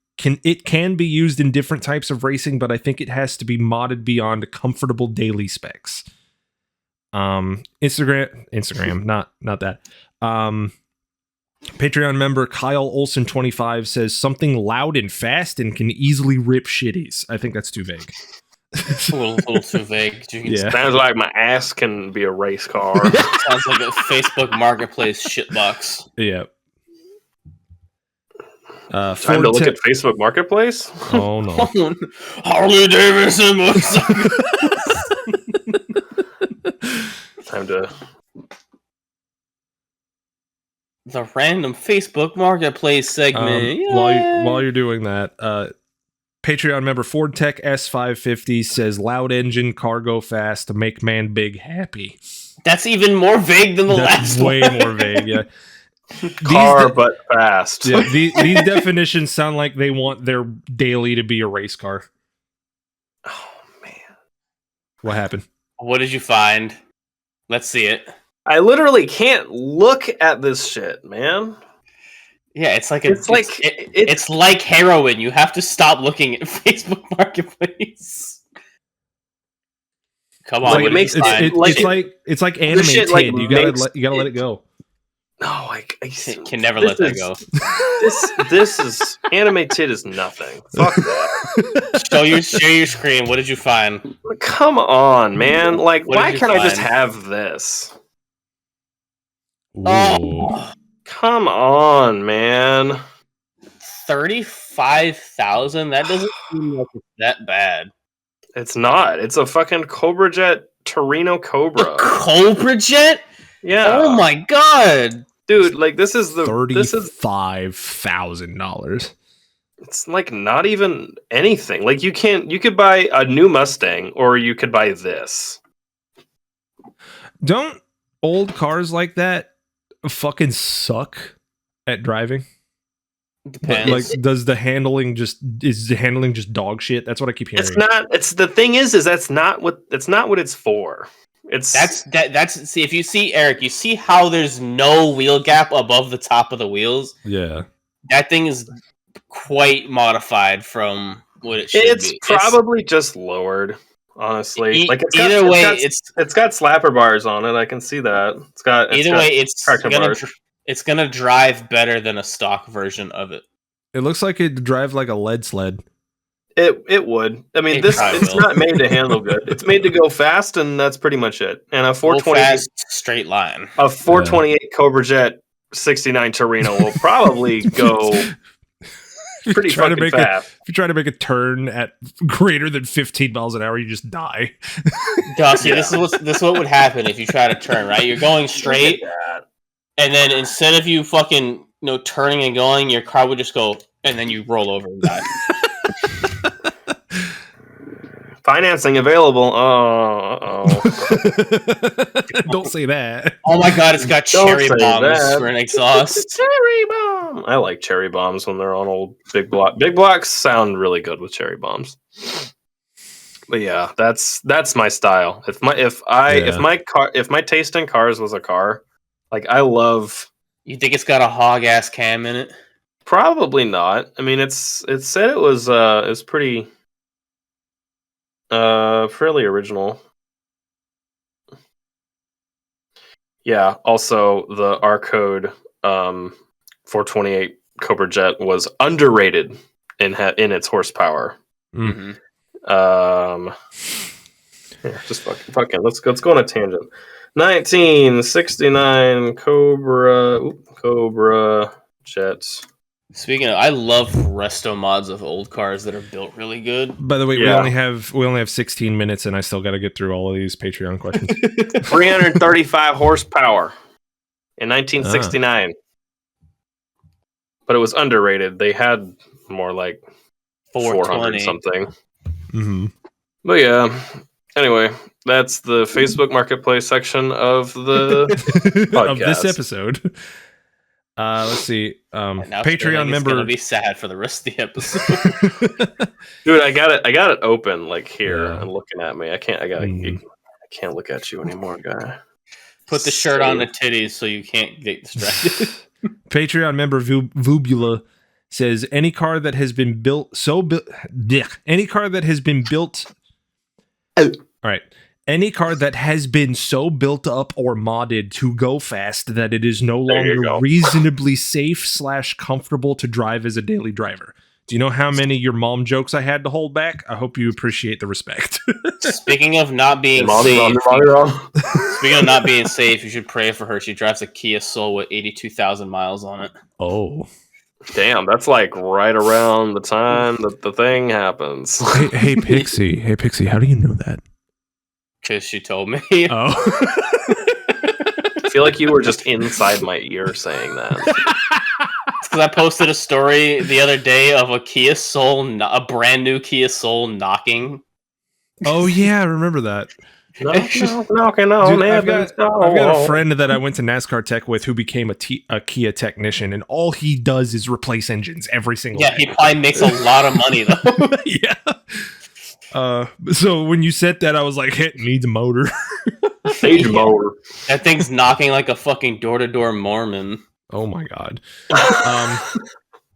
can be used in different types of racing, but I think it has to be modded beyond comfortable daily specs. Instagram, not that. Patreon member Kyle Olson 25 says something loud and fast and can easily rip shitties. I think that's too vague. A little too vague. Yeah. Sounds like my ass can be a race car. Sounds like a Facebook Marketplace shitbox. Yeah. Time to look at Facebook Marketplace? Oh no. Harley Davidson motorcycle. Time to... The random Facebook Marketplace segment. While you're doing that, Patreon member Ford Tech S550 says loud engine, car go fast to make man big happy. That's even more vague than the That's last way one. more vague, yeah. Car, but fast. Yeah, these definitions sound like they want their daily to be a race car. Oh, man. What happened? What did you find? Let's see it. I literally can't look at this shit, man. Yeah, it's like it's like heroin. You have to stop looking at Facebook Marketplace. Come on, it's like anime shit, tid. like, You gotta let it go. No, like I can never let that go. This is anime tid is nothing. Fuck that. Show your screen. What did you find? Come on, man. Like, why can't I just find? have this? Oh, come on, man. 35,000. That doesn't seem like it's that bad. It's not. It's a fucking Cobra Jet Torino Cobra. Cobra Jet? Yeah. Oh my god, dude! Like this is $35,000. It's like not even anything. Like you could buy a new Mustang or you could buy this. Don't old cars like that fucking suck at driving? depends. Like, is the handling just dog shit? That's what I keep hearing. It's not. It's the thing is that's not what it's for. That's see, if you see Eric, you see how there's no wheel gap above the top of the wheels. Yeah, that thing is quite modified from what it should be. It's probably just lowered. Honestly, like it's got slapper bars on it. I can see that. It's gonna drive better than a stock version of it. It looks like it'd drive like a lead sled. It would. I mean, it's not made to handle good. It's made to go fast, and that's pretty much it. And a 420 straight line. A 428 Cobra Jet 69 Torino will probably go pretty fucking fast. If you try to make a turn at greater than 15 miles an hour, you just die. Dusty, this is what would happen if you try to turn, right? You're going straight, and then instead of you fucking turning and going, your car would just go, and then you roll over and die. Financing available. Don't say that. Oh my god, it's got cherry bombs for an exhaust. Cherry bomb. I like cherry bombs when they're on old big block. Big blocks sound really good with cherry bombs. But yeah, that's my style. If my taste in cars was a car, like I love. You think it's got a hog ass cam in it? Probably not. I mean, it said it was pretty. Fairly original. Yeah. Also, the R code 428 Cobra Jet was underrated in its horsepower. Mm-hmm. Just fucking. Let's go on a tangent. 1969 Cobra Jet. Speaking of, I love resto mods of old cars that are built really good. By the way, we only have 16 minutes, and I still got to get through all of these Patreon questions. 335 horsepower in 1969, but it was underrated. They had more like 400 something. Mm-hmm. But yeah. Anyway, that's the Facebook Marketplace section of the podcast. Of this episode. Let's see. Now Patreon member. It's gonna be sad for the rest of the episode. Dude, I got it open like here Yeah. and looking at me. I can't look at you anymore, guy. Put the shirt on the titties so you can't get distracted. Patreon member Vubula says any car that has been built any car that has been built. Oh. All right. Any car that has been so built up or modded to go fast that it is no longer reasonably safe / comfortable to drive as a daily driver. Do you know how many your mom jokes I had to hold back? I hope you appreciate the respect. Speaking of not being safe, speaking of not being safe, you should pray for her. She drives a Kia Soul with 82,000 miles on it. Oh. Damn, that's like right around the time that the thing happens. Hey, Pixie. Hey, Pixie, how do you know that? Because she told me. Oh. I feel like you were just inside my ear saying that. Because I posted a story the other day of a Kia Soul, a brand new Kia Soul knocking. Oh, yeah, I remember that. No, Dude, I've got a friend that I went to NASCAR Tech with who became a Kia technician, and all he does is replace engines every single day. Yeah, he probably makes a lot of money, though. Yeah. So when you said that, I was like, it needs a motor. Needs a motor. That thing's knocking like a fucking door-to-door Mormon. Oh my god.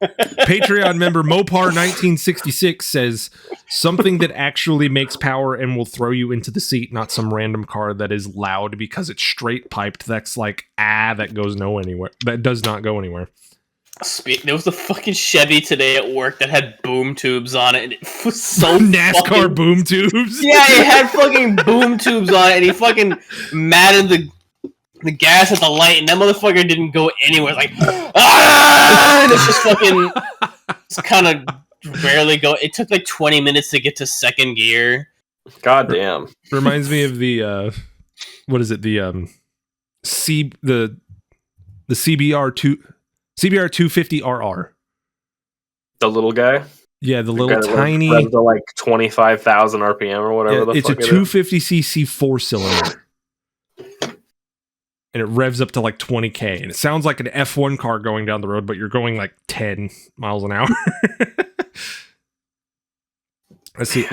Patreon member Mopar1966 says something that actually makes power and will throw you into the seat, not some random car that is loud because it's straight piped. That's like that goes anywhere. That does not go anywhere. There was a fucking Chevy today at work that had boom tubes on it, and it was so NASCAR boom tubes. Yeah, it had fucking boom tubes on it, and he fucking matted the gas at the light, and that motherfucker didn't go anywhere. Like, and it's just fucking, it's kind of barely go. It took like 20 minutes to get to second gear. God damn. Reminds me of the what is it? The CBR 250RR. The little guy? Yeah, the little tiny. The like 25,000 RPM or whatever the fuck fuck it's a 250cc 4-cylinder. And it revs up to like 20k. And it sounds like an F1 car going down the road, but you're going like 10 miles an hour. Let's see.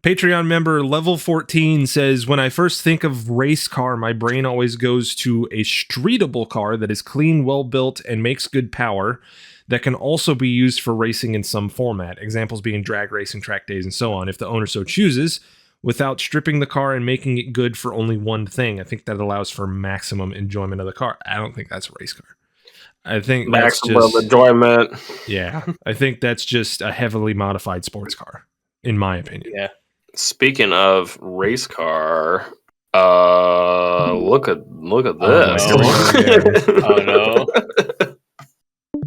Patreon member Level 14 says, when I first think of race car, my brain always goes to a streetable car that is clean, well built, and makes good power that can also be used for racing in some format. Examples being drag racing, track days, and so on, if the owner so chooses, without stripping the car and making it good for only one thing. I think that allows for maximum enjoyment of the car. I don't think that's a race car. I think maximum that's just enjoyment. Yeah, I think that's just a heavily modified sports car, in my opinion. Yeah. Speaking of race car, look at this. Oh no.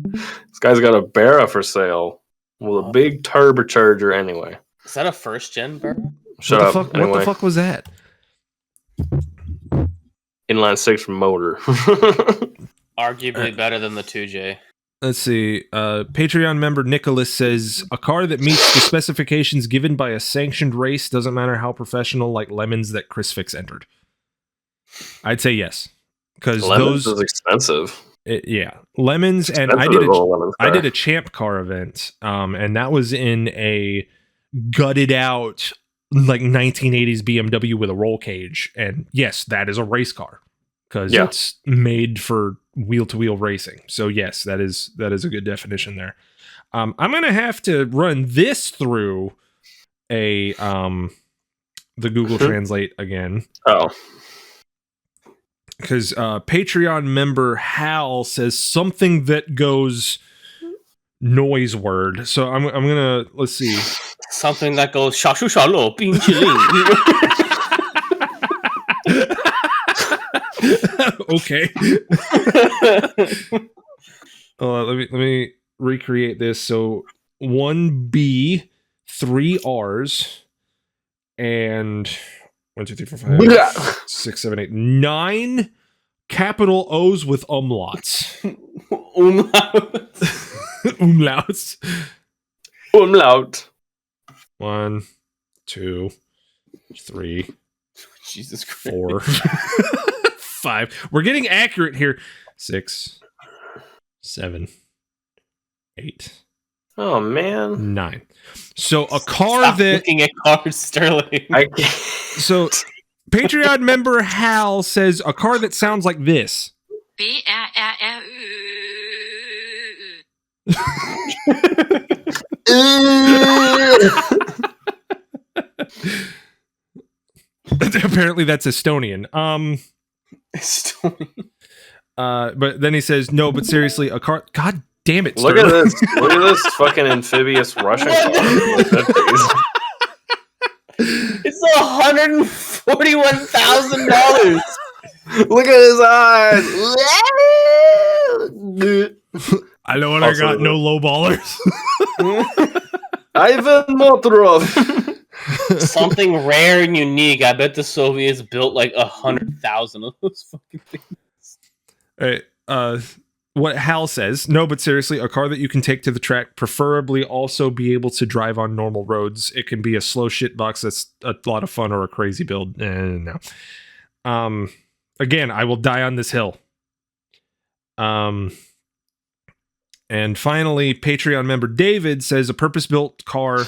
This guy's got a Barra for sale with a big turbocharger anyway. Is that a first gen Barra? Shut up. What the fuck was that? Inline 6 motor. Arguably better than the 2J. Let's see. Patreon member Nicholas says, a car that meets the specifications given by a sanctioned race, doesn't matter how professional, like Lemons that Chris Fix entered. I'd say yes. Because Lemons is expensive. Yeah. Lemons, and I did a Champ Car event, and that was in a gutted out like 1980s BMW with a roll cage. And yes, that is a race car. Because it's made for wheel-to-wheel racing. So yes, that is a good definition there. I'm gonna have to run this through the Google Translate again. Oh, because Patreon member Hal says something that goes noise word. So I'm gonna let's see something that goes sha shu sha lo bing chilling. Okay. Let me recreate this. So 1B, 3 R's, and 1, 2, 3, 4, 5, 6, 7, 8, 9 capital O's with umlauts. Umlauts. Umlaut. 1, 2, 3, Jesus Christ. 4, 5. We're getting accurate here. 6, 7, 8. Oh man. 9. So a car Stop that looking at cars, Sterling. I can't. so Patreon member Hal says a car that sounds like this. Apparently that's Estonian. But then he says, no, but seriously, a car. God damn it! Look at this! Look at this fucking amphibious Russian car. It's $141,000. Look at his eyes. I know what I got. No low ballers. Ivan Motorov. Something rare and unique. I bet the Soviets built like 100,000 of those fucking things. All right. What Hal says, no, but seriously, a car that you can take to the track, preferably also be able to drive on normal roads. It can be a slow shit box that's a lot of fun or a crazy build. No. Again, I will die on this hill. And finally, Patreon member David says a purpose-built car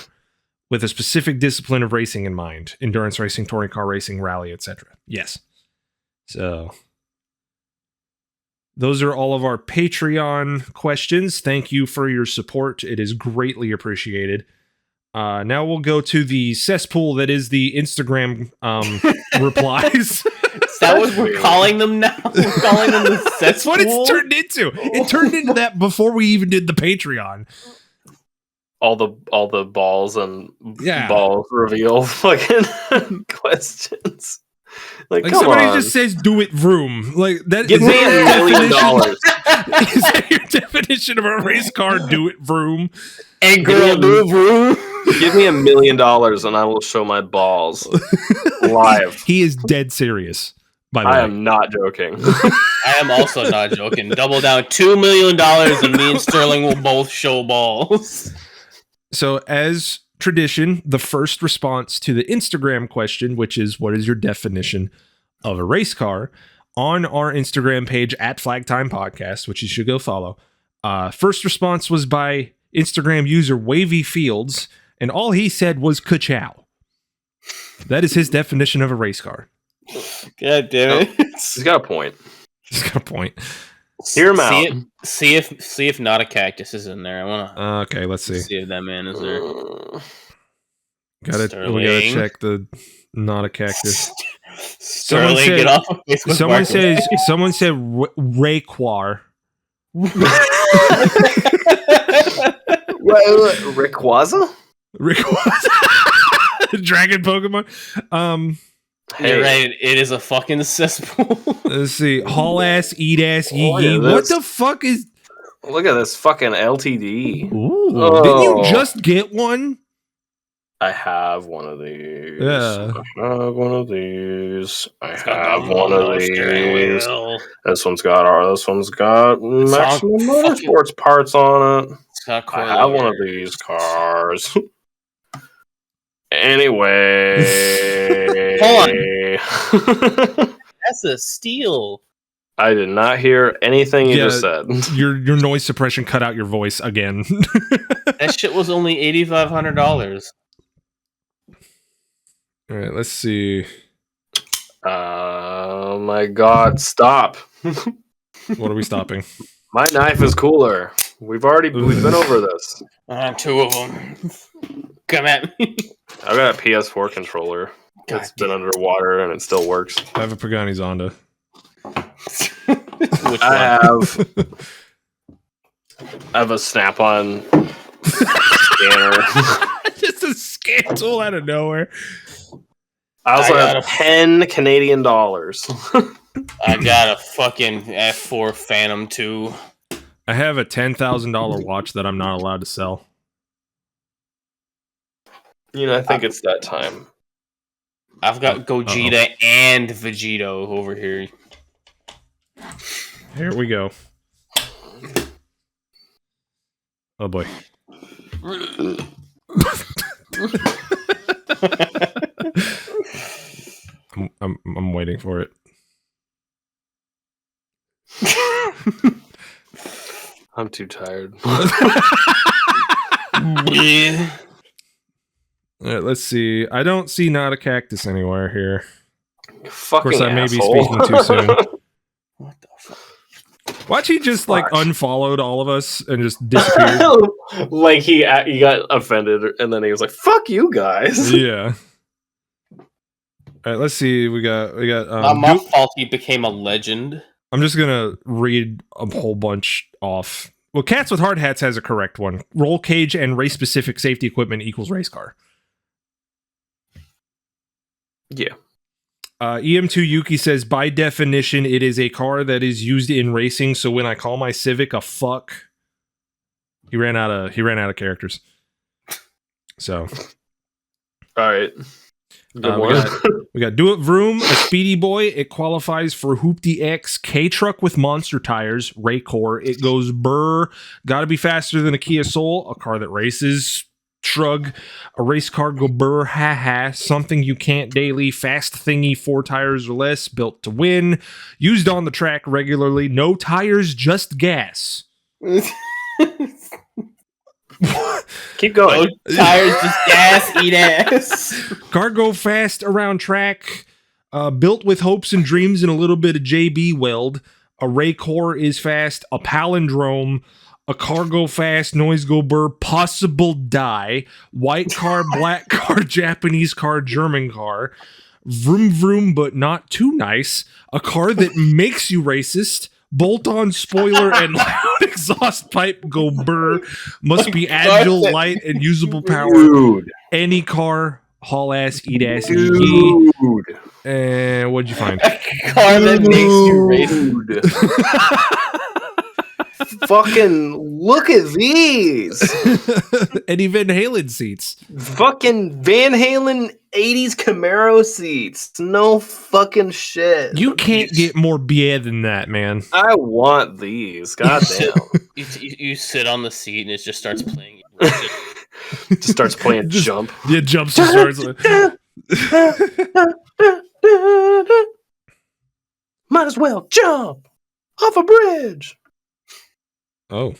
with a specific discipline of racing in mind. Endurance racing, touring car racing, rally, etc. Yes. So those are all of our Patreon questions. Thank you for your support. It is greatly appreciated. Now we'll go to the cesspool that is the Instagram replies. Is that what we're calling them now? We're calling them the cesspool? That's what it's turned into. It turned into that before we even did the Patreon. All the balls and Yeah. balls reveal fucking questions. Like come somebody on. just says "do it vroom." Like that. Give is me that $1 your million. definition- Is that your definition of a race car? Do it vroom. And girl, do vroom. Give me $1 million and I will show my balls live. He is dead serious. By the I way, am not joking. I am also not joking. Double down $2 million and me and Sterling will both show balls. So, as tradition, the first response to the Instagram question, which is what is your definition of a race car, on our Instagram page at Flagtime Podcast, which you should go follow. First response was by Instagram user Wavy Fields, and all he said was "ka-chow." That is his definition of a race car. God damn it! He's got a point. He's got a point. Hear him out. See if not a cactus is in there. I wanna. Okay, let's see. See if that man is there. We gotta Sterling. check the not a cactus. Sterling, said- get off of Facebook. Someone said Raecor. Rayquaza? Dragon Pokemon. You're right. It is a fucking cesspool. Let's see. Haul ass, eat ass, yee Oh, yee. yeah, What that's- the fuck is? Look at this fucking LTD. Ooh, Oh. didn't you just get one? I have one of these. Yeah. I have one of these. I It's got have the one of steering these. wheel. This one's got Maximum fucking- Motorsports parts on it. It's got I have one of these cars. Anyway. Hold That's a steal. I did not hear anything you just said. Your noise suppression cut out your voice again. That shit was only $8,500. All right, let's see. Oh my god, stop. What are we stopping? My knife is cooler. We've been over this. Two of them. Come at me. I've got a PS4 controller. It's been underwater and it still works. I have a Pagani Zonda. Which I one? have a snap-on scanner. Just a scan tool out of nowhere. I also I have got 10 Canadian dollars. I got a fucking F4 Phantom 2. I have a $10,000 watch that I'm not allowed to sell. I think it's that time. I've got Gogeta and Vegito over here. Here we go. Oh boy. I'm waiting for it. I'm too tired. Yeah. All right, let's see. I don't see not a cactus anywhere here. Fucking Of course, I may be asshole. speaking too soon. What the fuck? Watch, he just like Fuck. unfollowed all of us and just disappeared. Like he got offended, and then he was like, "Fuck you guys." Yeah. All right, let's see. We got. Not my fault he became a legend. I'm just gonna read a whole bunch off. Well, Cats with Hard Hats has a correct one. Roll cage and race specific safety equipment equals race car. Yeah. EM2 Yuki says, by definition, it is a car that is used in racing. So when I call my Civic a fuck, he ran out of characters. So, All right. Good one. we got Do It Vroom, a speedy boy. It qualifies for Hoopty X, K truck with monster tires, Raecor. It goes burr. Got to be faster than a Kia Soul, a car that races. Shrug, a race car, go burr, ha, something you can't daily, fast thingy, 4 tires or less, built to win, used on the track regularly, no tires, just gas. Keep going. No tires, just gas, eat ass. Car go fast around track, built with hopes and dreams and a little bit of JB weld. A Raecor is fast, a palindrome, a car go fast, noise go burr, possible die, white car, black car, Japanese car, German car, vroom vroom but not too nice, a car that makes you racist, bolt-on spoiler and loud exhaust pipe go burr, must be agile, light, and usable power. Dude. Any car, haul ass, eat ass, eat. Dude. And what'd you find? Car that makes you racist. Fucking look at these. Eddie Van Halen seats. Fucking Van Halen 80s Camaro seats. No fucking shit. You can't get more beer than that, man. I want these. Goddamn. You sit on the seat and it just starts playing. Just starts playing Jump. Yeah, jumps to starts. Might as well jump off a bridge. Oh.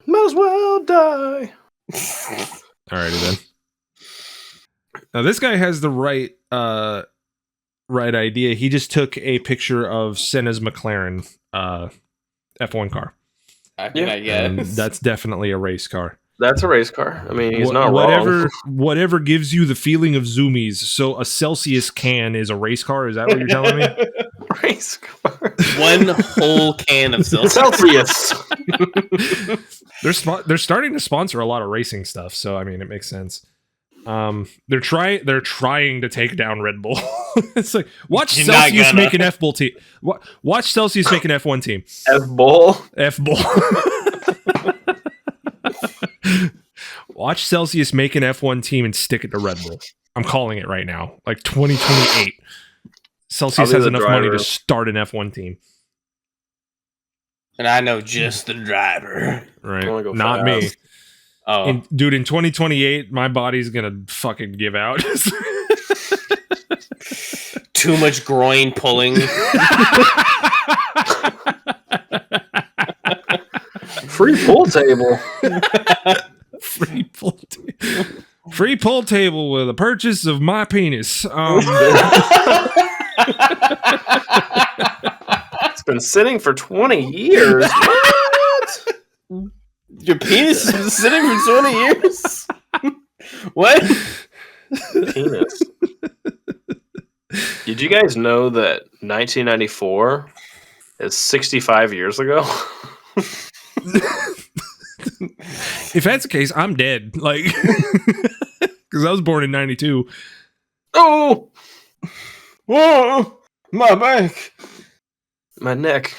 Might as well die. Alrighty then. Now this guy has the right idea. He just took a picture of Senna's McLaren F1 car. I guess. That's definitely a race car. That's a race car. I mean, he's not wrong. Whatever gives you the feeling of zoomies. So a Celsius can is a race car. Is that what you're telling me? Race car. One whole can of Celsius. They're starting to sponsor a lot of racing stuff. So I mean, it makes sense. They're trying to take down Red Bull. It's like watch Celsius make an F-Bull team. Watch Celsius make an F1 team. F-Bull. F-Bull. Watch Celsius make an F1 team and stick it to Red Bull. I'm calling it right now. Like 2028. Celsius has enough money to start an F1 team. And I know just the driver. Right. Not me. Oh. Dude, in 2028, my body's going to fucking give out. Too much groin pulling. Free pull table. Free pull table with a purchase of my penis. It's been sitting for 20 years. What? Your penis has been sitting for 20 years? What? Penis. Did you guys know that 1994 is 65 years ago? If that's the case, I'm dead. Like, because I was born in 92. Oh! Whoa! My back! My neck.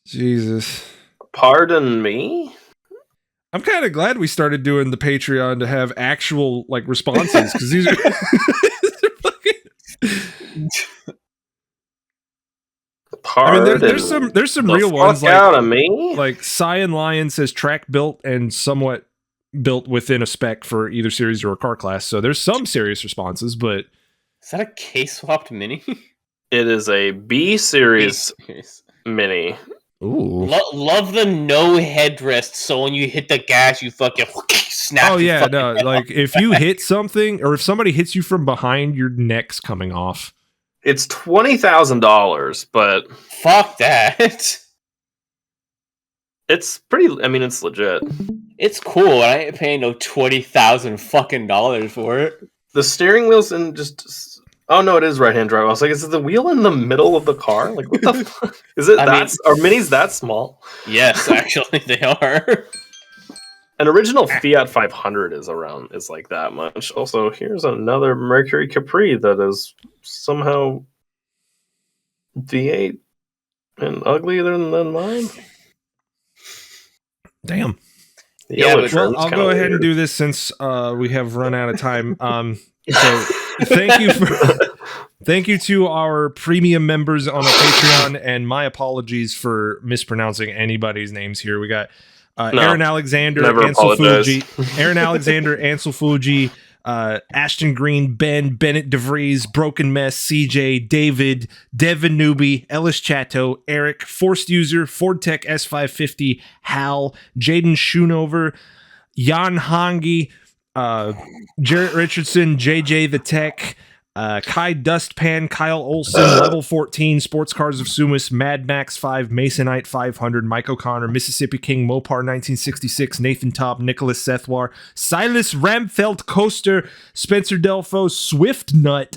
Jesus. Pardon me? I'm kind of glad we started doing the Patreon to have actual like responses because these are. I mean, there's some real ones like out of me. Like Cyan Lion says track built and somewhat built within a spec for either series or a car class. So there's some serious responses, but is that a K-swapped mini? It is a B series mini. Ooh. Love the no headrest, so when you hit the gas, you fucking snap. Oh your yeah, fucking no, head like if you hit something, or if somebody hits you from behind, your neck's coming off. It's $20,000, but off. Fuck that. it's pretty. I mean, it's legit. It's cool. I ain't paying no $20,000 fucking dollars for it. The steering wheel's in just. Oh no, it is right-hand drive. I was like, is the wheel in the middle of the car? Like, what the fuck? Is it I that? Are minis that small? Yes, actually, they are. An original Fiat 500 is like that much. Also, here's another Mercury Capri that is somehow V8 and uglier than mine. Damn. Well, I'll go ahead and do this since we have run out of time. So thank you to our premium members on our Patreon, and my apologies for mispronouncing anybody's names here. We got Aaron Alexander, Ansel Fuji, Ashton Green, Ben, Bennett DeVries, Broken Mess, CJ, David, Devin Newby, Ellis Chateau, Eric, Forced User, Ford Tech S550, Hal, Jaden Schoonover, Jan Hongi, Jarrett Richardson, JJ the Tech, Kai Dustpan, Kyle Olson, Level 14, Sports Cars of Sumas, Mad Max 5, Masonite 500, Mike O'Connor, Mississippi King, Mopar 1966, Nathan Taub, Nicholas Sethwar, Silas Ramfeld Coaster, Spencer Delfo, Swift Nut,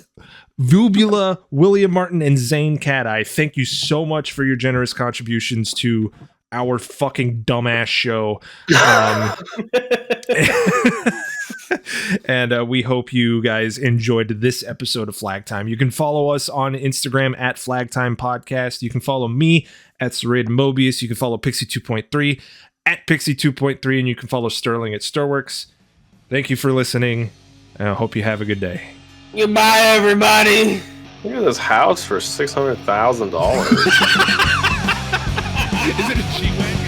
Vubula, William Martin, and Zane Cat-Eye. Thank you so much for your generous contributions to our fucking dumbass show. And we hope you guys enjoyed this episode of Flag Time. You can follow us on Instagram at Flag Time Podcast. You can follow me at Serrated Mobius. You can follow Pixie 2.3 at Pixie 2.3, and you can follow Sterling at Stirworks. Thank you for listening, and I hope you have a good day. Goodbye, everybody. Look at this house for $600,000. Is it a G-Wagon?